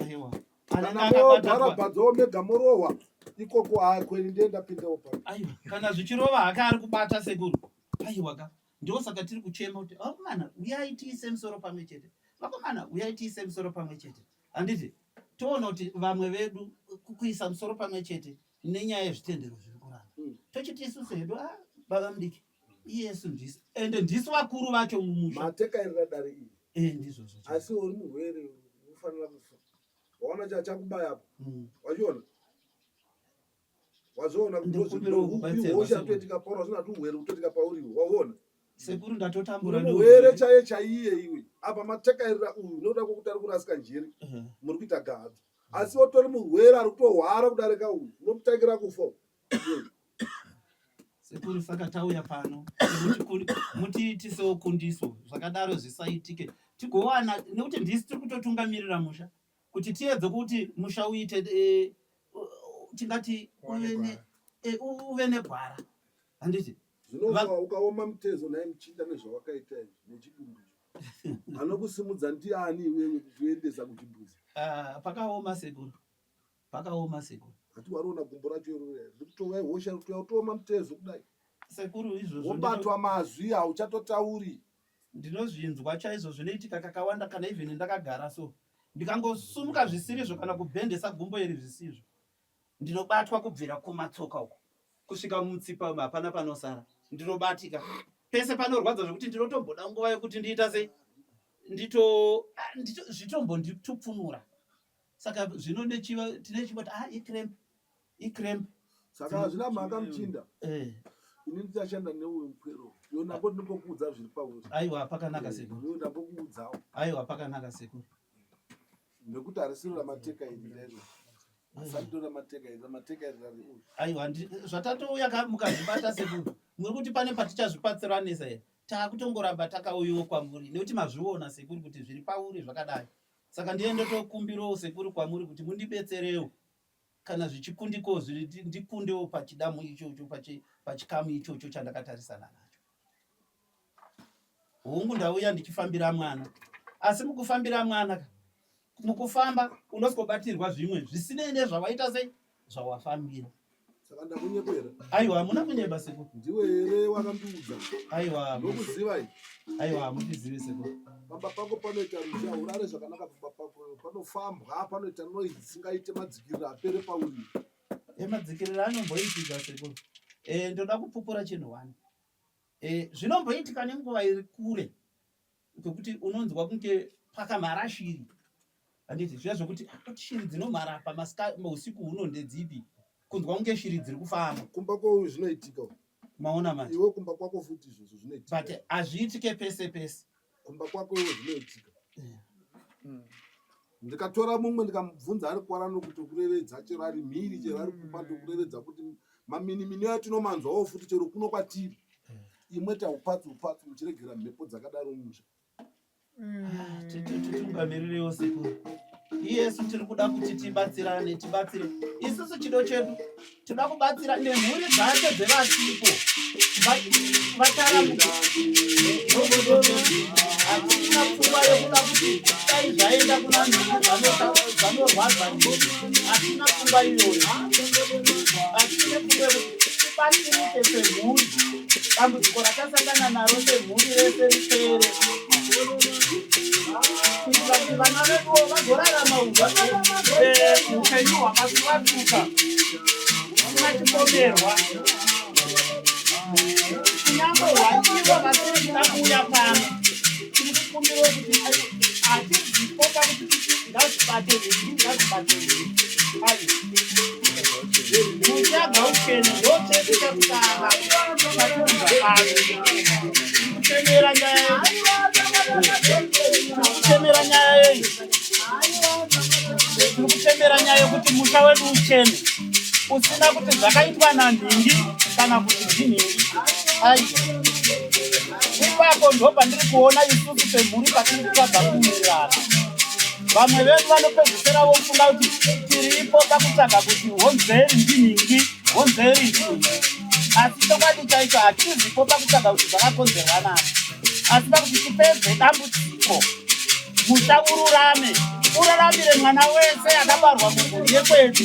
S3: Aiwa.
S5: Kana mogara bhadzo mega morohwa ikoko akweni ndenda pinda opa.
S3: Aiwa kana zvichirova haka ari kubata sekuru. Aiwa ka. Ndosaka tiri kuchema kuti vakomana uyai tiise musoro pamwe chete. Vakomana uyai tiise musoro pamwe chete. Handiti toona kuti vamwe vedu kuisa musoro pamwe chete nenyaya yezvitendero zviri kuramba. Tochiti isusu hedu baba mudiki iyesu ndisi ende ndisi vakuru vacho mumusha.
S5: Matekairira dare iyi.
S3: Ndizvozvo.
S5: Asi uri murwere unofanira kufa. Waona chachakubaya apo. Wachiona? Wazoona kuti hosha toitika pauri zvinatu urwere utoitika pauriwo. Waona?
S3: Sekuru ndatotambura
S5: urwere chaiye iwe. Apa matekairira uyu unoda kuti ari kurasika njeri. Muri kuita gahadza. Asi otori murwere ari kutohwara kudarika uyu. Unomutakira kufa.
S3: Sekuru saka tauya pano mutiitisewo kundiso zvakadaro zvisaitike tigowana nekuti ndisi tiri kutotungamirira musha kuti tiedze kuti musha uite tingati uve negwara. Handiti
S5: zvinova ukaoma mutezo naye Muchinda nezvawakaita nechidumbu anokusimudza ndiani iwewe kukuendesa kuchimbuzi.
S3: Pakaoma sekuru. Pakaoma sekuru.
S5: Hati wariona gumbo racho iroro rikutovai hosha kutooma mutezo kudai.
S3: Sekuru izvozvo
S5: wobatwa mazwi hauchatotauri.
S3: Ndinozvinzwa chaizvo zvinoitika kakawanda kana even ndakagara so. Ndikangosumuka zvisirizvo kana kubhendesa gumbo iri zvisizvo. Ndinobatwa kubvira kumatsoka uko. Kusvika mutsipa hapana panosara. Ndinobatika. Pese panorwadza zvokuti ndinotomboda nguva yokuti ndiita sei. Zvitombo nditupfunura. Saka zvinode tinechibota ikremp.
S5: Saka hazvina mhaka Muchinda. Ini ndichashanda neuyu mukwero. Yona kuti ndingokuudza zviri pauri.
S3: Aiwa pakanaka sekuru.
S5: Yona ndambokuudzawo.
S3: Aiwa pakanaka sekuru.
S5: Nekuti harisiro ramatekairi lero. Asandora matekairi rari uyu.
S3: Aiwa zvatatouya mukazvibata sekuru. Muri kuti pane patichazvipatsiranisa here. Takutongoramba takauyiwo kwamuri nekuti mazviona sekuru kuti zviri pauri zvakadai. Saka ndiende tokumbirawo sekuru kwamuri kuti mundibetserewo kana zvichikundiko ndikundewo pachidamu ichocho pachikamu ichocho chandakatarisana nacho. Hongu ndauya ndichifambira mwana. Asi mukufambira mwana mukufamba unosikobatirwa zvimwe zvisinei nezvawaita sei zvawafambira.
S5: Saka ndakunyepera.
S3: Aiwa hamuna kunyeba sekuru.
S5: Ndiwe here wakandiudza.
S3: Aiwa
S5: ndokuziva iyi.
S3: Aiwa hamundizivi sekuru.
S5: Baba pako panoita rusha urare zvakanaka baba pako panofambwa panoita noise isingaite madzikiriro apere pauri.
S3: Madzikiriro anomboitika sekuru. Ndoda kupupura chinhu wani. Zvinomboitika nenguva iri kure. Kwekuti unonzwa kunge pakamhara shiri. handiti zviya zvokuti shiri dzinomhara usiku huno ndedzipi kunzwa kunge shiri dziri kufamba
S5: kumba kwako zvinoitika
S3: maona manje
S5: iwe kumba kwako futi izvozvo zvinoitika
S3: but hazviitike pese pese
S5: kumba kwako iwe zvinoitika ndikatora mumwe ndikamubvunza ari kwara nokuti kurevedza chero ari mhiri chero ari kumba ndokurevedza kuti maminimini atinomanzwawo futi chero kuno kwatiri imwe taupatsi muchiregera mhepo dzakadaro musha
S3: titungamirirewo sekuru iyesu tiri kuda kuti tibatsire isusu chido chedu tinoda kubatsira nemhuri dzacho dzevasipo vataramuka hatina pfungwa yokuda kuti dai zvaenda kuna nhungu vanorwadza hatina pfungwa iyoyo hatine pfungwa yokuti tibatsirike semhuri dambudziko rakasangana naro semhuri rese ripere kuitira kuti vana veduwo vagorarama upenyu hwakasvatuka usina chipomerwa kunyange hwaiwa vasiri kuda kuuya pano tiri kukumbira kuti hatizipo pakuti ngazvibate muchaga upeni ndo chedu chekutanga chatiunga pano kutemera nyaya yekuti musha wedu uchene usina kuti zvakaitwa nanhingi kana kuti dzinhingi ipapo ndo pandiri kuona isusu semhuri patiri kutsvaga kuwirirana vamwe vedu vanopedzisira vofunga kuti tiripo pakutsvaga kuti honzeri ndinhingi honzeri ndinhingi asi chokwadi chaicho hatizipo pakutsvaga kuti zvakakonzerwa nani asi pakuti tipedze dambudziko musha uraramire mwana wese akabarwa mumhuri yekwedu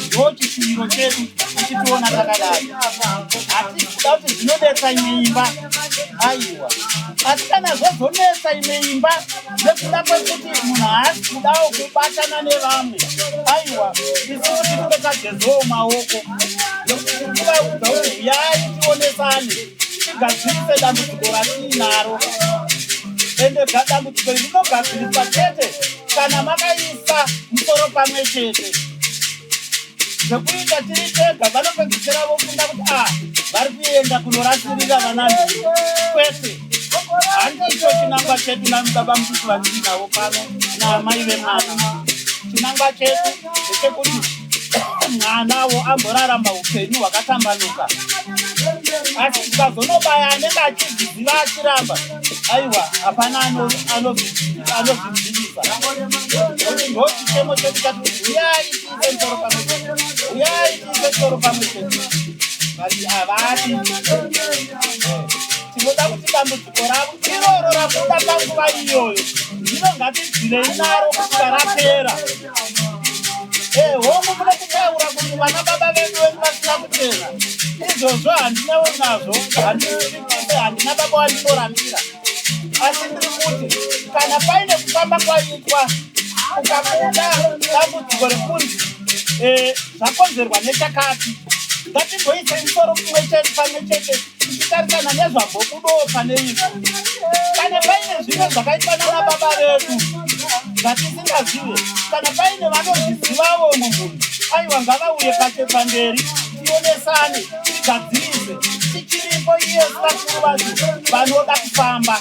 S3: ndo chishuviro chedu tichitiona takadai hatisi kuda kuti zvinodetsa imwe imba aiwa asi kana zvozonetsa imwe imba nekuda kwekuti munhu haasi kudawo kubatana nevamwe aiwa isusu tinenge tagezewo maoko nokuvaudza kuti uyai tionesane tigadzirise dambudziko ratiinaro ende dambudziko rinogadziriswa chete kana makaisa musoro pamwe chete zvekuita tiri tega vanopedzisira vofunga kuti vari kuenda kunorasirira vana kwete handicho chinangwa chedu namibaba mutuku vatiri navo pano naamai vemwana chinangwa chedu ndechekuti mwanawo amborarama upenyu hwakatambanuka asi tikazonobaya anenge achizviziva achiramba aiwa hapana anozvidzivisa kuti ndo chichemo chedu chati uyai tiise soro pamwe chete vati havati tinoda kuti dambudziko ravo iroro rakuda panguva iyoyo ndino ngatidzirei naro kusvika rapera homu mune kutaura kuti vana baba vedu venyu vasina kutenda izvozvo handinawo nazvo handina baba wandinoramira asi ndiri kuti kana paine kufamba kwaitwa ukakunda dambudziko rekunzi zvakonzerwa nechakati ngatimboise musoro kumwe chete pamwe chete tichitarisana nezvambobudowo pane izvo kana paine zvimwe zvakaitwa nana baba vedu zvatisingazive kana paine vanozvizivawo mumhuri aiwa ngavauye pamberi tionesane tigadzirise tichiripo iye vakuru vacho vanoda kufamba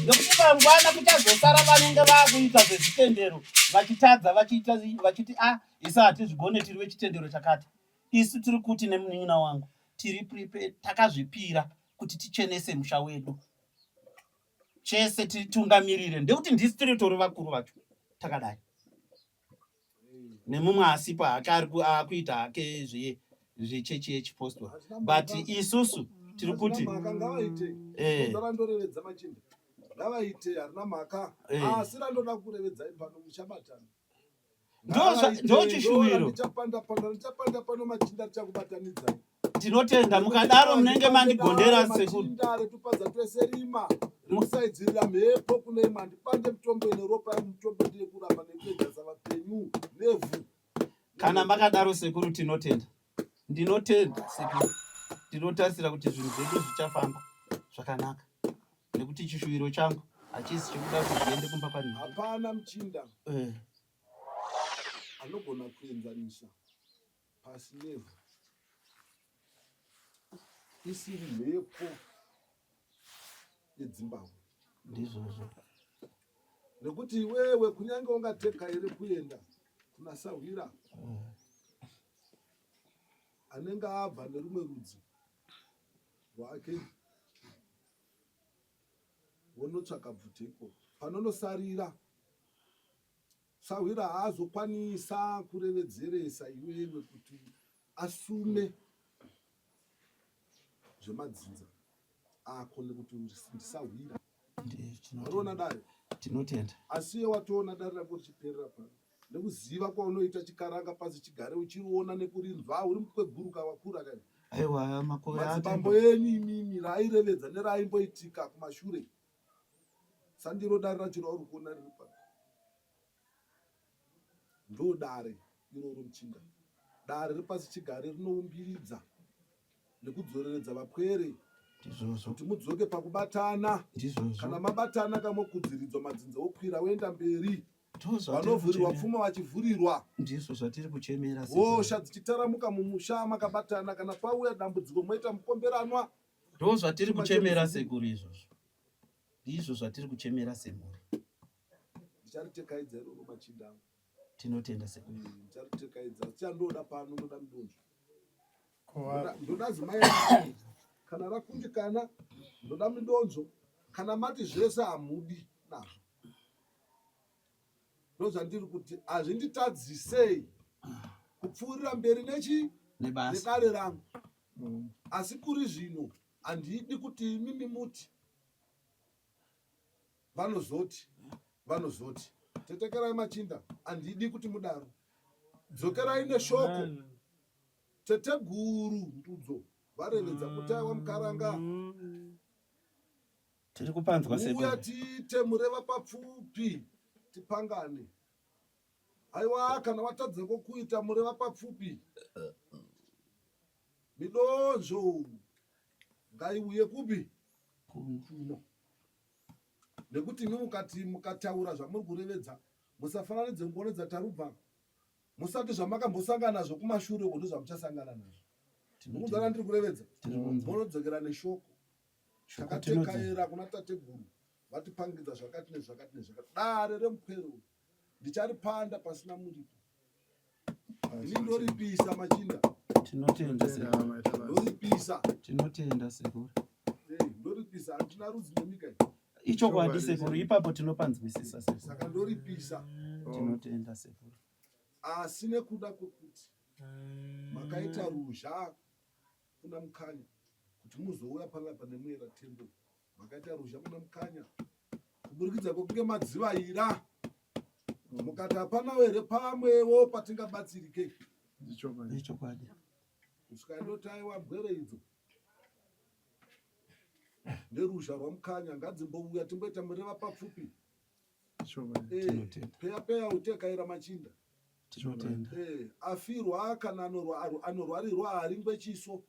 S3: nekuti mangwana kuchazosara vanenge vakuita zvezvitendero vachitadza vachiti isu hatizvigone tiri vechitendero chakati isu tiri kuti nemunin'ina wangu tiri prepared takazvipira kuti tichenese musha wedu chese titungamirire ndekuti ndisi tiri tori vakuru vacho takadai nemumwe asipo hake akuita hake zvechechi yechipostori but isusu tiri kuti
S5: randorevedza machinda ngavaite harina mhaka asi randoda kurevedzai pano muchabatana
S3: ndo chishuwiro
S5: ndichapanda pano machinda tichakubatanidzai
S3: tinotenda mukadaro munenge mandigondera sekundare
S5: tupadza twese rima musaidzirira mhepo kune imwe handipande mitombo ine ropa yamutombo ndiye kuramba nekuedza vapenyu nevhu
S3: kana makadaro sekuru tinotenda ndinotenda sekuru tinotarisira kuti zvinhu zvedu zvichafamba zvakanaka nekuti chishuwiro changu Achisi chikuda kuti ende kumba pani.
S5: Hapana muchinda
S3: Eh.
S5: anogona kuenzanisa pasi nevhu isiri mhepo yeZimbabwe.
S3: Ndizvozvo.
S5: Nekuti iwewe kunyange ungateka here kuenda kuna Sahwira anenge abva nerumwe rudzi rwake wonotsvaka bvute iko panonosarira Sahwira haazokwanisa kurevedzeresa iwewe kuti asume zvemadzinza ako nekuti ndisahwira. Wariona dare
S3: tinotenda
S5: asi watoona dare rako richiperera pano nekuziva kwaunoita chikaranga pasi chigare uchiriona nekurinzwa uri mukweguruka wakura kai.
S3: Aiwa makore
S5: madzibambo enyu imimi rairevedza neraimboitika kumashure sandiro dare racho rauri kuona riri pano ndo dare iroro muchinda. Dare repasi chigare rinoumbiridza nekudzoreredza vapwere kuti mudzoke pakubatana. Kana mabatana kamokudziridzwa madzinza okwira woenda mberi vanovhurirwa pfuma vachivhurirwa
S3: ndizvo zvatiri kuchemera.
S5: hosha dzichitaramuka mumusha makabatana. Kana pauya dambudziko moita mukomberanwa.
S3: Ndo zvatiri kuchemera sekuru izvozvo. Ndizvo zvatiri kuchemera semhuri.
S5: Ndicharitekedza iroro machinda.
S3: Tinotenda sekuru.
S5: Ndicharitekedza tichandoda pano ndoda mudonzvo.
S4: Kwa
S5: Ndoda zimai kana rakundikana ndoda midonzvo. Kana mati zvese hamudi nazvo ndozvandiri kuti hazvinditadzisei kupfuurira mberi nedare rangu. Asi kuri zvino handidi kuti imimi muti vanozoti tetekerai machinda handidi kuti mudaro. Dzokerai neshoko tete guru ndudzo varevedza kuti aiwa mukaranga
S3: tiri kupanzwa
S5: uya tiite mureva papfupi tipangane. Aiwa kana watadzako kuita mureva papfupi midonzvo ngaiuye kupi kuno. Nekuti imi mukataura zvamuri kurevedza musafananidze ngoni dzatarubva musati zvamakambosangana nazvo kumashure uko ndozvamuchasangana nazvo. Mukuzara ndiri kurevedza munodzokera neshoko takatekaera kuna tateguru vatipangidza zvakati nezvakati nezvakati. Dare remupwero ndicharipanda pasina muripo. Ini ndoripisa machinda.
S3: Tinotenda sekuru.
S5: Ndoripisa.
S3: Tinotenda sekuru.
S5: Ndoripisa handina rudzi nenyika iyi.
S3: Icho kwadi sekuru ipapo tinopanzwisisa sekuru.
S5: Saka ndoripisa.
S3: Tinotenda sekuru.
S5: Asi nekuda kwekuti makaita ruzha kuna mukanya kuti muzouya panapa nemwera tembo. Makaita ruzha kuna mukanya kuburikidza kwekunge madzivaira mukati hapana here pamwewo patingabatsirike.
S3: Icho kwadi.
S5: Kusvika ndoti aiwa bwere idzo neruzha rwamukanya ngadzimbouya timboita mureva papfupi. Peya utekaira machinda.
S3: Tinotenda.
S5: Afirwa kana anorwarirwa haringwe chiso.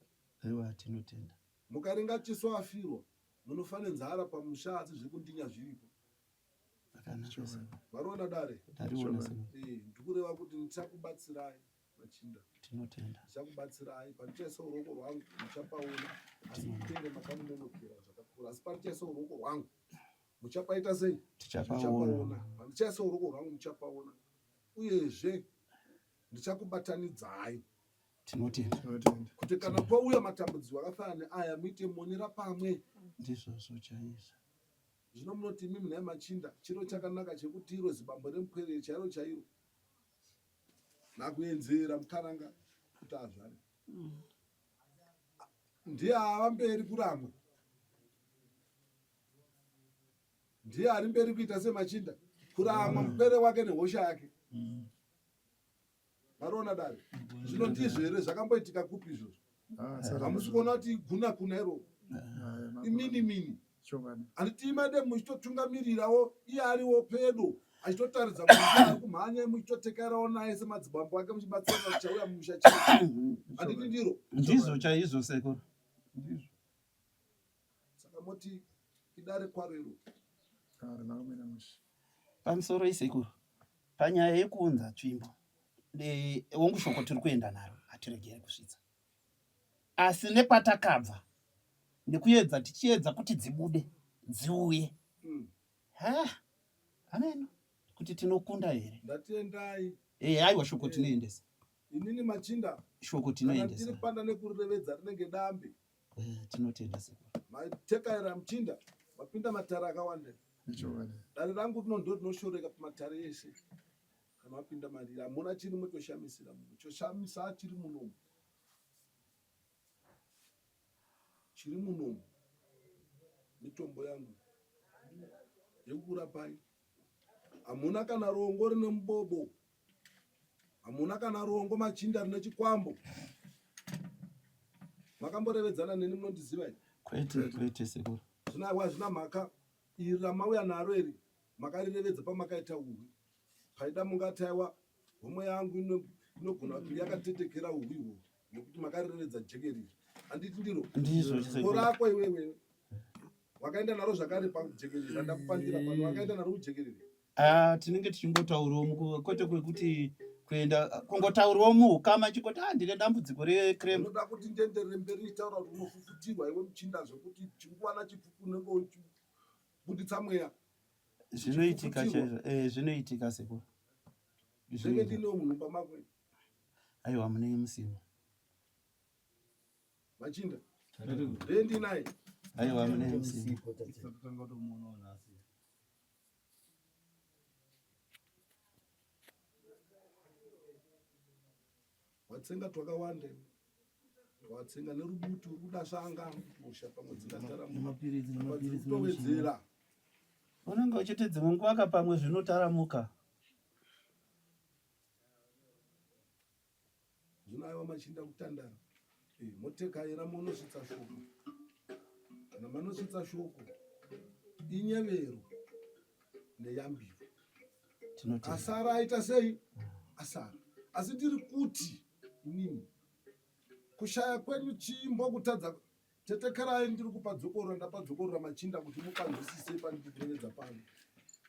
S3: Aiwa tinotenda.
S5: Mukaringa chiso afirwa munofane nzara pamusha asi zvekundinya zviripo. Varona dare. Ndikureva kuti ndichakubatsirai machinda.
S3: Tinotenda.
S5: Ndichakubatsirai panichaisa uruoko rwangu muchapaona. Asi mutenge makamunonokera zvakakura. Asi panichaisa uruoko rwangu muchapaita sei? Tichapaona. Panichaisa uruoko rwangu muchapaona. Uyezve ndichakubatanidzai.
S3: Tinotenda.
S5: Kuti kana pauya matambudziko akafanana neaya muite monera pamwe.
S3: Ndizvozvo chaizvo.
S5: Zvino munoti imimi naye machinda chiro chakanaka chekuti iro zibambo remupwere chairo nakuenzera mukaranga kuti azvare. Ndiye ava mberi kuramwa. Ndiye ari mberi kuita semachinda kuramwa mupwere wake nehosha yake. Varona dare. Zvino ndizvo here zvakamboitika kupi izvozvo? Hamusi kuona kuti kuna iro imini handiti imade muchitotungamirirawo iye ariwo pedo achitotaridza kuti ari kumhanya muchitotekerawo naye semadzibambo ake muchibatsirana kuchauya mumusha chino. Handiti ndiro?
S3: Ndizvo chaizvo sekuru.
S5: Saka moti idare kwaro iro
S4: kare nakumena mushi
S3: pamusoro isekuru panyaya yekuunza tsvimbo wongu shoko tiri kuenda naro hatiregeri kusvitsa, asi nepatakabva nekuedza tichiedza kuti dzibude dziuye ameno kuti tinokunda here.
S5: Ndatiendai.
S3: Aiwa shoko tinoendesa.
S5: Inini machinda.
S3: Shoko tinoendesa.
S5: Tiri panda nekurirevedza rinenge dambe.
S3: Tinotenda sekuru.
S5: Matekaira muchinda mapinda matare akawanda. Dare rangu ndo rinoshoreka pamatare eshe. Kana wapinda marira hamuna chiri mutoshamisira munhu. Choshamisa chiri munomu. Chiri munomu. Mitombo yangu yekurapai. Hamuna kana rongo rine mubobo. Hamuna kana rongo machinda rine chikwambo. Makamborevedzana neni munondiziva here?
S3: Kwete sekuru.
S5: Zvina mhaka iri ramauya naro iri makarirevedza pamakaita uhwi. Paida mungati aiwa homwe yangu inogona kuti yakatetekera uhwi ihwo nekuti makarirevedza jeke riri. Handiti ndiro?
S3: Ndizvo sekuru.
S5: Korako iwewe. Wakaenda naro zvakare pajeke riri. Ndakupandira pano wakaenda naro kujeke riri.
S3: Tinenge tichingotaurawo kwete kwekuti kuenda kungotaurawo muhukama chikoti ndine dambudziko rekrem.
S5: Unoda kuti ndienderere mberi taura kuti unofufutirwa iwe muchinda zvekuti chinguwana chipupu unenge uchibuditsa mweya.
S3: Zvinoitika chaizvo. Zvinoitika sekuru.
S5: Zvenge ndinewo munhu pamakwe.
S3: Aiwa mune musimu.
S5: Machinda. Ndinaye.
S3: Aiwa mune musimu.
S5: Watsenga twakawanda. Watsenga nerubutu ruda svanga musha pamwe dzingataramuka.
S3: Mapirizi
S5: Towedzera.
S3: Unenge uchiti dzimwe nguva pamwe zvinotaramuka.
S5: Zvinoaiwa machinda kutandara. Moteka era monosvitsa shoko. Kana manosvitsa shoko inyevero neyambiro. Asara aita sei? Asara. Asi tiri kuti inini kushaya kwenyu chimbo kutadza tetekerai ndiri kupa dzokoro ndapa dzokoro machinda kuti mupanzwisise pandikutevedza pano.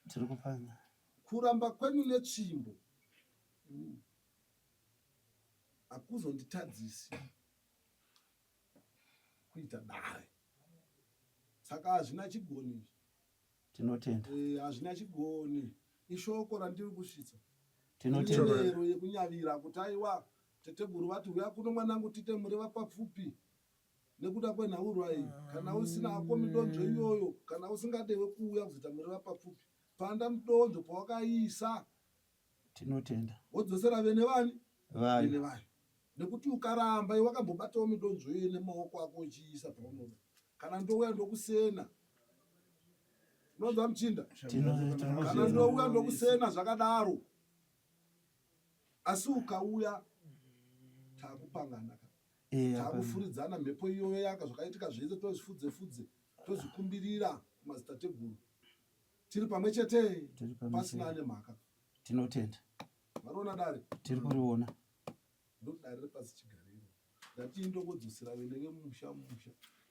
S3: Tiri kupanya.
S5: Kuramba kwenyu netsvimbo hakuzonditadzisi kuita dare. Saka hazvina chigoni.
S3: Tinotenda.
S5: Hazvina chigoni. Ishoko randiri kusvitsa.
S3: Tinotenda.
S5: Nyevero yekunyavira kuti aiwa teteguru vati uya kuno mwanangu tite mureva papfupi nekuda kwenhaurwa iyi. Kana usina hako midonzvo iyoyo, kana usingadewe kuuya kuzoita mureva papfupi, panda mudonzvo pawakaisa.
S3: Tinotenda.
S5: Wodzosera vene vani?
S3: Vane
S5: vani. Nekuti ukaramba wakambobatawo midonzvo iye nemaoko ako uchiisa paunoda. Kana ndouya ndokusena. Unonzwa muchinda? Kana ndouya ndokusena zvakadaro. Asi ukauya takupangana takufuridzana mhepo iyoyo yaka zvakaitika zvese tozvifudze tozvikumbirira kumazitateguru tiri pamwe chete pasina nemhaka.
S3: Tinotenda.
S5: Mariona dare?
S3: Tiri kuriona.
S5: Ndodare repasi chigariro. Ndatiindokodzosera vene vemusha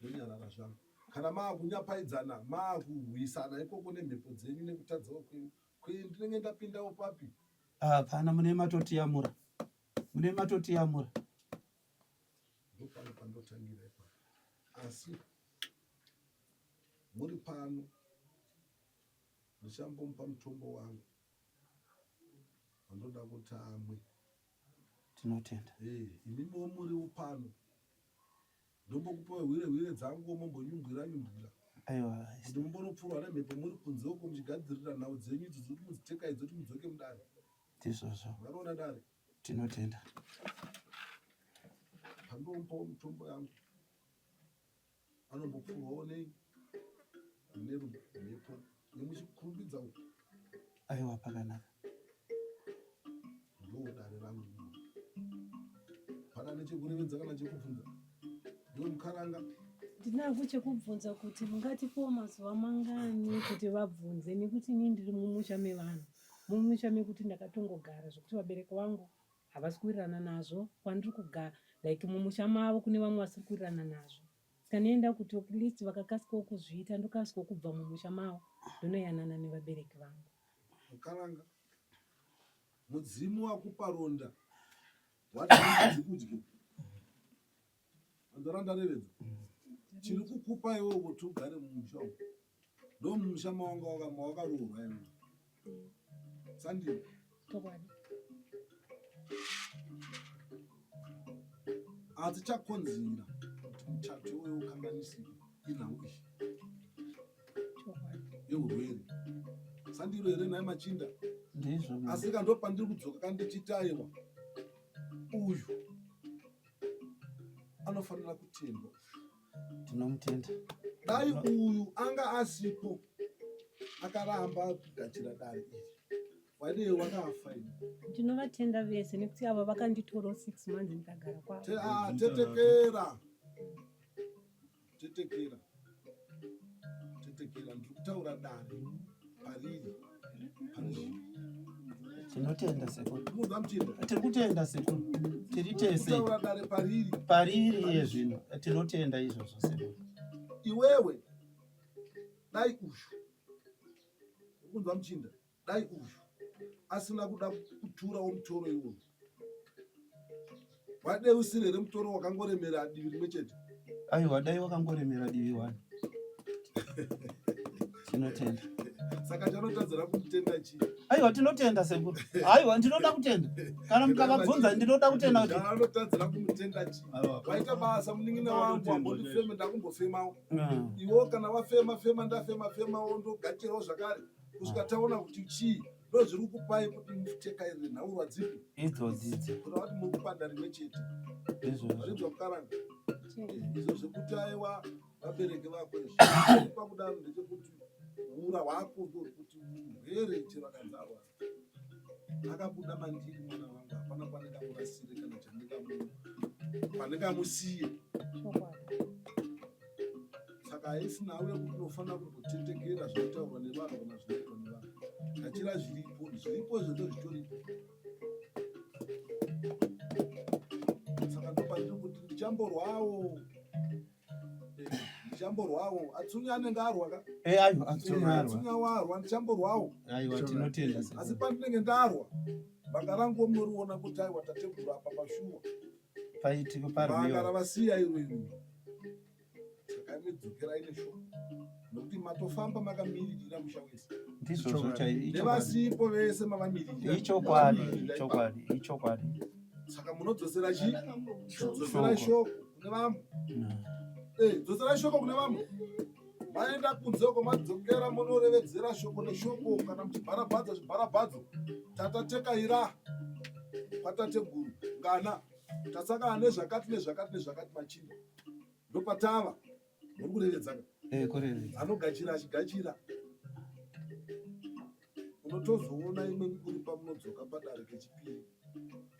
S5: nenyarara zvangu. Kana maakunyapaidzana maakurwisana ikoko nemhepo dzenyu nekutadzawo kwenyu ndinenge ndapindawo papi?
S3: Hapana, mune matotiyamura. Mune matotiyamura.
S5: Ndopano pandotangira ipapo. Asi muri pano ndichambompa mutombo wangu wandoda kuti amwe.
S3: Tinotenda.
S5: Inimiwo muri pano ndombokupawo hwire dzangu mombonyungwira.
S3: Aiwa.
S5: Kuti mumbonopfurwa nemhepo muri kunze uko muchigadzirira nhau dzenyu idzi dzoti mudziteka idzi dzoti mudzoke mudare.
S3: Tizvozvo.
S5: Mariona dare?
S3: Tinotenda.
S5: Pandomupawo mutombo yangu anombopfurwawo nemhepo nemuchikurumbidza uko.
S3: Aiwa, pakanaka.
S5: Ndodare rangu pana nechekurevedza kana chekubvunza. Ndiwe mukaranga?
S7: Ndinako chekubvunza kuti mungatipawo mazuva mangani kuti vabvunze, nekuti ini ndiri mumusha mevanhu, mumusha mekuti ndakatongogara zvokuti vabereki vangu havasi kuwirirana nazvo kwandiri kugara, like mumusha mavo kune vamwe vasiri kuwirirana nazvo. kanoenda kuti at least vakakasikawo kuzviita ndokasikawo kubva mumusha mavo ndonoyanana nevabereki vangu.
S5: Mukaranga mudzimu wakupa ronda wadzikudye andoranda revedza chiri kukupa iwewe kuti ugare mumusha umu ndo mumusha mawakaroorwa iwe sandini
S7: Chokwadi.
S5: asi chakonzera kuti muchato wewe ukanganisike inhau izvi
S7: Chokwadi.
S5: yeurwere sandiro here naye machinda
S3: Ndizvo.
S5: asi ka ndo pandiri kudzoka kandichitayiwa uyu anofanira kutendwa.
S3: Tinomutenda.
S5: Dai uyu anga asipo akaramba kugadzira dare iri wadei wakafa ini
S7: Ndinovatenda vese nekuti ava vakanditorowo 6 months ndikagara kwavo.
S5: tetekera ndiri kutaura dare pariri
S3: Tinotenda sekuru.
S5: munhu muchinda
S3: Tiri kutenda sekuru. Tiri tese.
S5: kutaura dare pariri
S3: Pariri yezvino. Tinotenda izvozvo sekuru.
S5: iwewe dai uyu kunzwa muchinda dai uyu asina kuda kuturawo mutoro iwoyo wadeusire here mutoro wakangoremera divi rimwe chete
S3: Aiwa dai wakangoremera divi 1. Tinotenda.
S5: saka chanotadzira kumutenda chii
S3: Aiwa tinotenda sekuru. Aiwa ndinoda kutenda. Kana mukavabvunza ndinoda kutenda kuti
S5: anotadzira kumutenda chii waita basa munin'ina wangu ambondifeme ndakumbofemawo iwo kana wafema ndafemawo ndogachirawo zvakare kusvika taona kuti chii ndo zviri kupai kuti mutekairire nhaurwa dzipi
S3: idzodzidzi.
S5: kuna kuti muri kupanda rimwe chete
S3: Izvozvo.
S5: aridzwa mukaranga izvo zvekuti aiwa vabereki vako izvi pakudaro ndechekuti ura hwako ndokuti murwere chero akadzarwa akabuda mandiri mwana wangu hapana pandingamurasire kana pandingamusiye
S7: Chokwadi.
S5: saka haisi nawe kuti unofanira kungotetekera zvinotaurwa nevanhu kana zvinoitwa nevanhu gachira zviripo izvo ndozvitoripo saka ndopandiri kuti ndichamborwawo atsungi anenge arwa
S3: Aiwa atsunyarwa.
S5: atsungi warwa ndichamborwawo
S3: Aiwa tinotenda
S5: asi
S3: sekuru.
S5: pandinenge ndarwa banga rangu munoriona kuti aiwa tategura apa pashuwa
S3: Paitiko
S5: banga
S3: parwiwa.
S5: ravasiya iwewe saka imidzokera ine shoko nokuti matofamba makamiririra musha wese
S3: Ndizvozvo chaizvo.
S5: nevasipo vese mavamiririra
S3: Ichokwadi.
S5: saka munodzosera chii dzosera shoko kune vamwe dzosera shoko kune vamwe maenda kunzeko madzokera munorevedzera shoko neshoko kana muchibharabhadza zvibharabhadzo tatatekaira kwatate guru ngana tasakana nezvakati machinda ndopatava muri kurevedzana
S3: Kurevedza.
S5: anogachira achigachira unotozoona imwe uri pamunodzoka padare kechipiri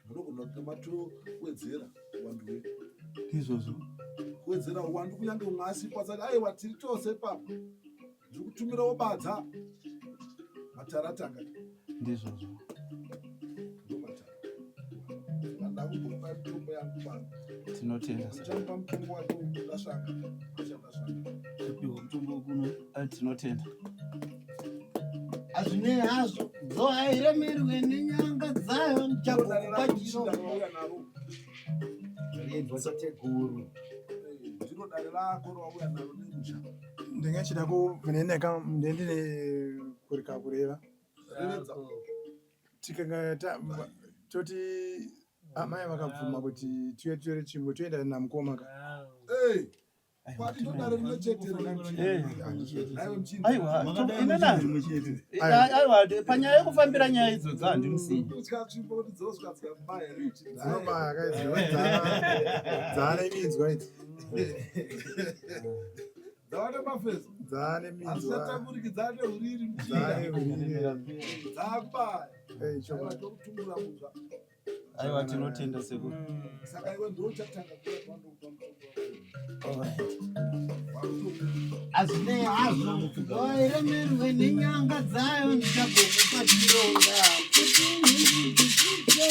S5: munogona kuti matowedzera uwandu hwedu
S3: Izvozvo.
S5: kuwedzera uwandu kunyange umwe asipo asati aiwa tiri tose papa ndiri kutumirawo badza mataratanga
S3: Ndizvozvo.
S5: ndomatara ndakumbopa mitombo yangu pano
S3: Tinotenda sekuru.
S5: ndichamupa mutombo wake ndasvanga ndasvanga
S6: Kupiwa mutombo kuno.
S3: Tinotenda.
S8: Hazvinei hazvo dzoa hairemerwe nenyanga dzayo ndichagokupa chiro
S5: ndinouya naro
S8: riendwa tateguru
S5: ndiro dare rako rawauya naro nemusha
S4: ndingachida kuneneka ndendine kurika kureva
S5: revedza
S4: tikanga toti amai vakabvuma kuti tiyore chimbo toenda namukoma
S5: kwati ndodare rimwe chete naiwe muchinda
S3: Aiwa aiwa panyaya yekufambira nyaya idzodzo handimusiyi.
S5: kutya tsvimbo kuti dzosvika dzikabaya
S4: dzinobaya dzaane minzwa idzi
S5: dzavane mafezo
S4: dzaane minzwa
S5: azitatamurikidzane uriri
S4: dzaane
S5: muchinda
S4: uriri
S5: dzakubaya
S4: chokwadi
S5: tokutumura muzva
S3: Aiwa tinotenda sekuru.
S5: saka iwe ndochatanga kuaandokupa mutombo
S8: hazvinei hazvo dzoa hairemerwe nenyanga dzayo ndichagokupa chironda kuti nhiridzidzo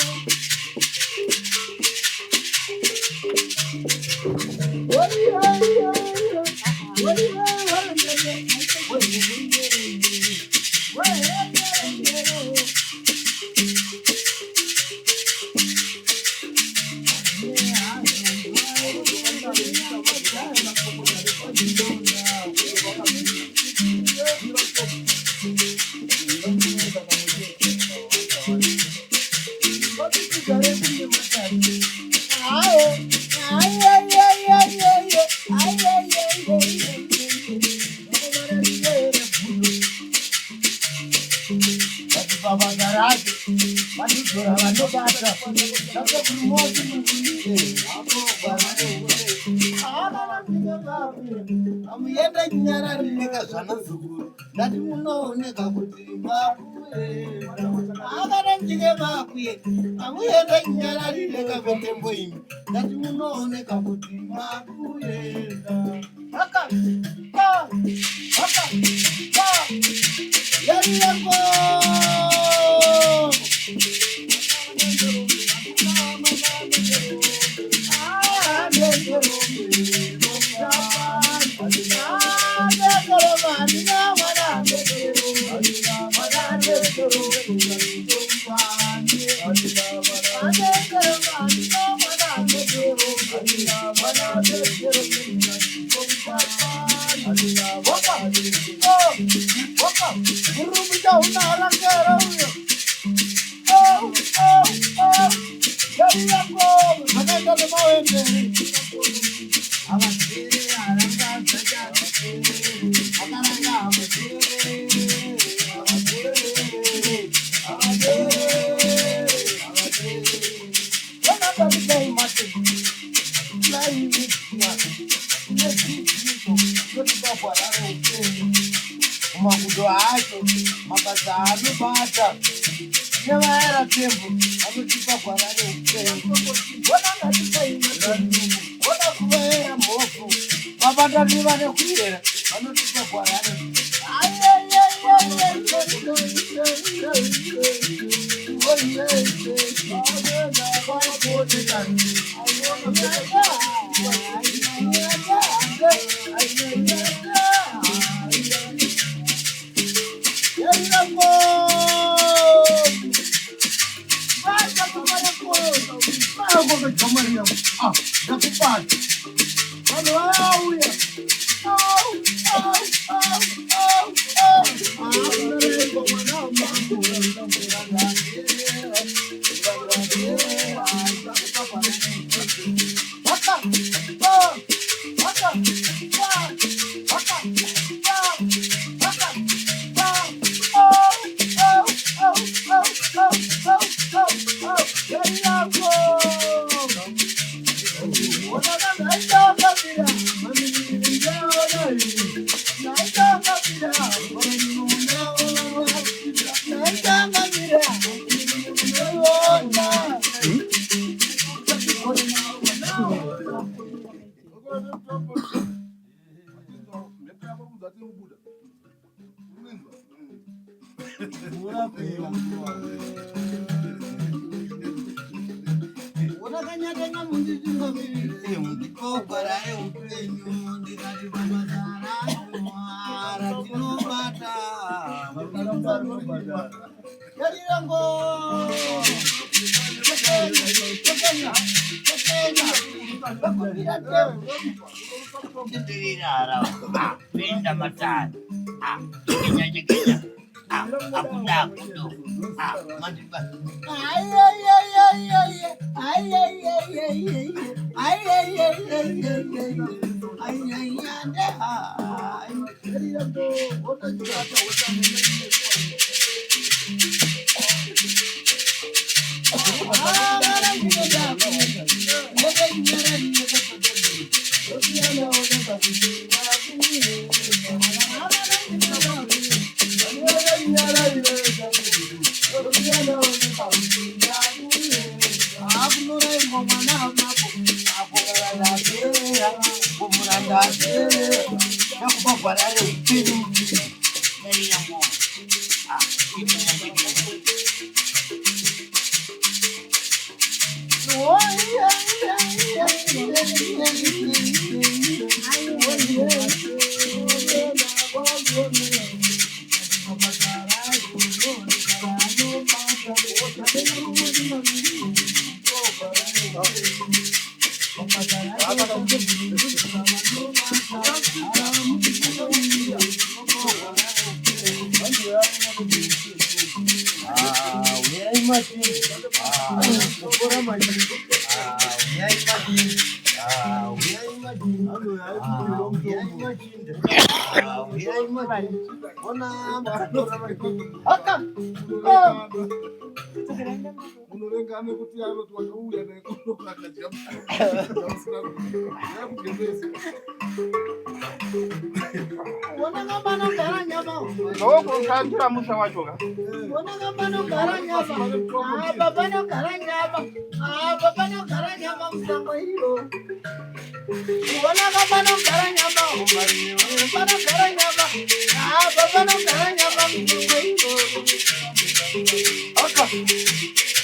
S8: racho vanizora vanobata saka kuti mosi mukuire amuyenda nyararineka zvanazukuru ndati munooneka kuti makuye akaranjike makuye amuyenda nyararineka vetembo imi ndati munooneka kuti makuyenda yariyako makudo acho mabasa anobata nevaera tembo anotipa gwara reupenyu ona kuvaera mhofu vabataniva nekuyera vanotipa gwara
S5: Unorengana kuti anoti wakauya naikokakajia
S8: ndokokanjira musha wachoka musango iro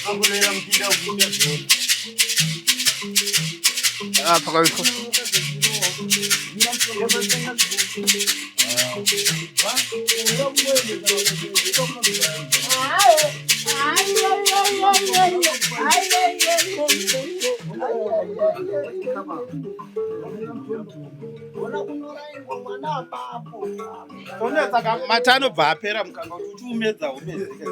S8: akulera mtinda ukuja pakawiko onetsaka matano bva apera mukanga kuti uchiumedza umedzike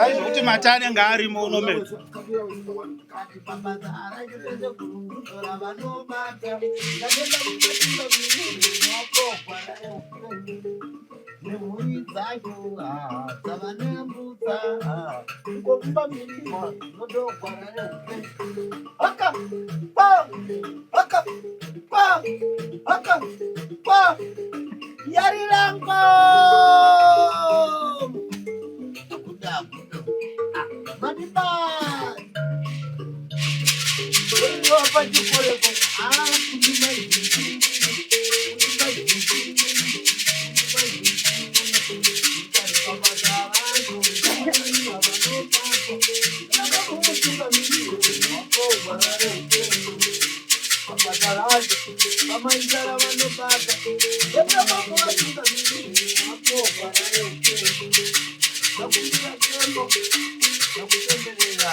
S8: aizvokuti matane ngaarimo unomedza nemhuri dzacho dzavanembuza ngokumba mirimo nodogwara reupenyu haka haka haka haka haka yarirango akudakudo madibari pachikorepo kudimai amaizara vanobata eaaaaa nakuira tembo nakutenderera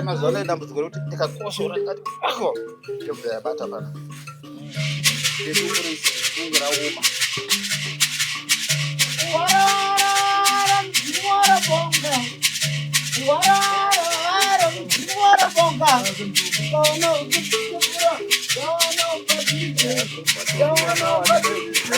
S8: mazuva dambudziko rekuti ndikakosora ndikati ako ndobva yabata pana rauma ukaona uchichipura ukaona upatije ukaona upatije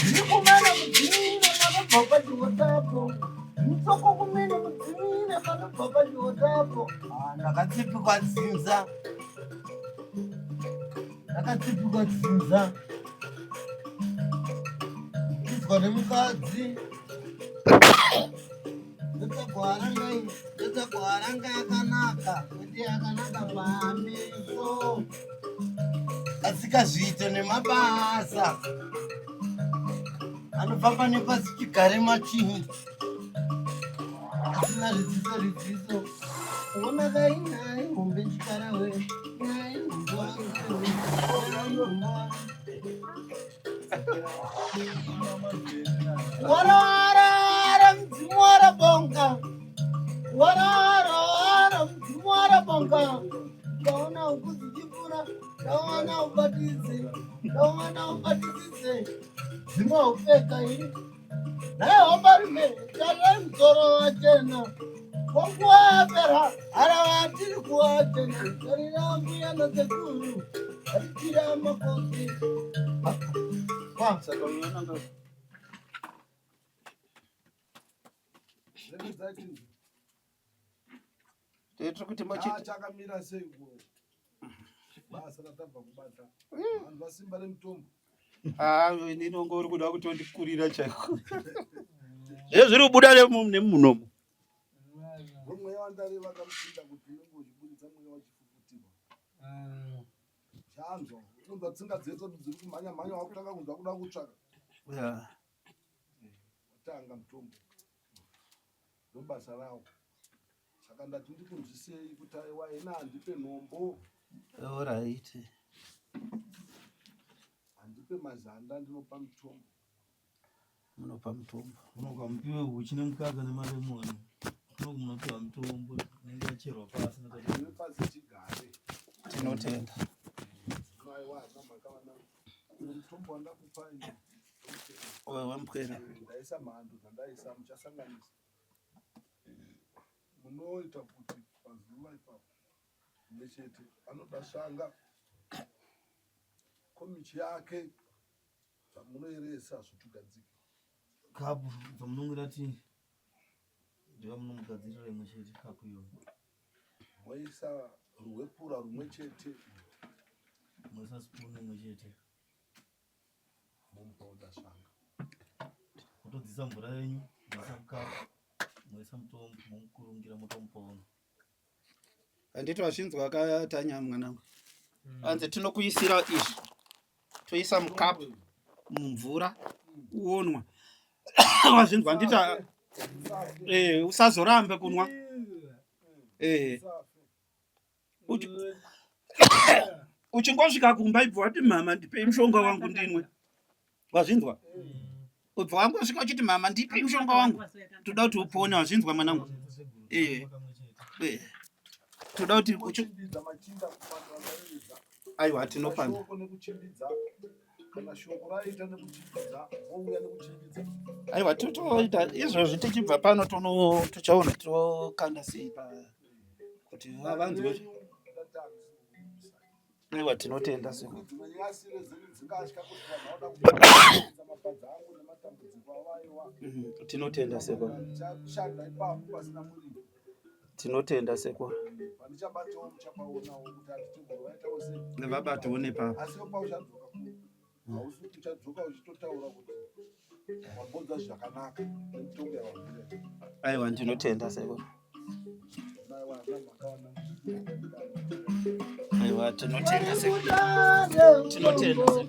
S8: ndikumena mudzimine manobva pachiwotapo mutsoko kumena mudzimine manobva pachiwotapo ndakatsipikwa dzinza idzwa nemukadzi ndetsagwaranga yakanaka kuti yakanaka pameso asikazviite nemabasa anofamba nepasi chigare machinda asina ridziso onakainai hombe chikarawe warara mdzimu warabonga warara mdzimu warabonga ndaona ukudzichipura ndaona ubatidze dzimwe upeka iri naye hombarume tarai mzoro wachena konguva yapera harava tiri kuwachena tarira mbuyana dzekuru atitira makosi
S5: chakamira sei kuo basa ratabva kubata vanhu vasimba remutombo
S3: inongo uri kuda kutondikurira chaiko zviri kubuda nemunomo
S5: mweya wandareva kamusinda kuti unenge uchiburitsa mweya wachifufutirwa chanzwa unonzwa tsinga dzeso dziri kumhanya wakutanga kunzwa kuda kutsvaka watanga mutombo ndobasa rawo saka ndati ndikunzwisei kuti aiwa ina handipe nhombo
S3: right
S5: handipe mazanda ndinopa mutombo
S3: munopa mutombo
S6: unokamupiwe huchi nemukaka nemaremoni munopiwa mutombo unenge acherwa pasi
S5: pasi chigare
S3: tinotenda
S5: aiwa namakawana mutombo wandakupai
S3: wemupwera
S5: ndaisa mhando dzandaisa muchasanganisa munoita kuti pazuva ipapo nechete anoda shanga komichi yake zvamunoeresa zvotugadzika
S6: kapu dzamunongera ti ndiva munomugadzirira imwe chete kapu iyo
S5: moisa rwepura rumwe chete
S6: moisa spuni imwe chete
S5: momupaoda shanga
S6: motodzisa mvura yenyu moisa mukapu moisa mutombo momukurungira motomupaona
S3: handiti wazvinzwa akatanya mwanangu anzi tinokuisira izvi toisa mukapu mumvura uonwa wazvinzwa handita usazorambe kunwa uchingosvika kumba ibva wati mama ndipei mushonga wangu ndinwe wazvinzwa ubva wangosvika uchiti mama ndipei mushonga wangu toda kuti upone wazvinzwa mwanangu toda kuti aiwa tinopanda aiwa totoita izvozvi tichibva pano tichaona tokanda sei kuti vavanzwe aiwa tinotenda seko tinotenda seko tinotenda seko nevabatoone papa aiwa ndinotenda seko aiwa tinotenda seko tinotenda seko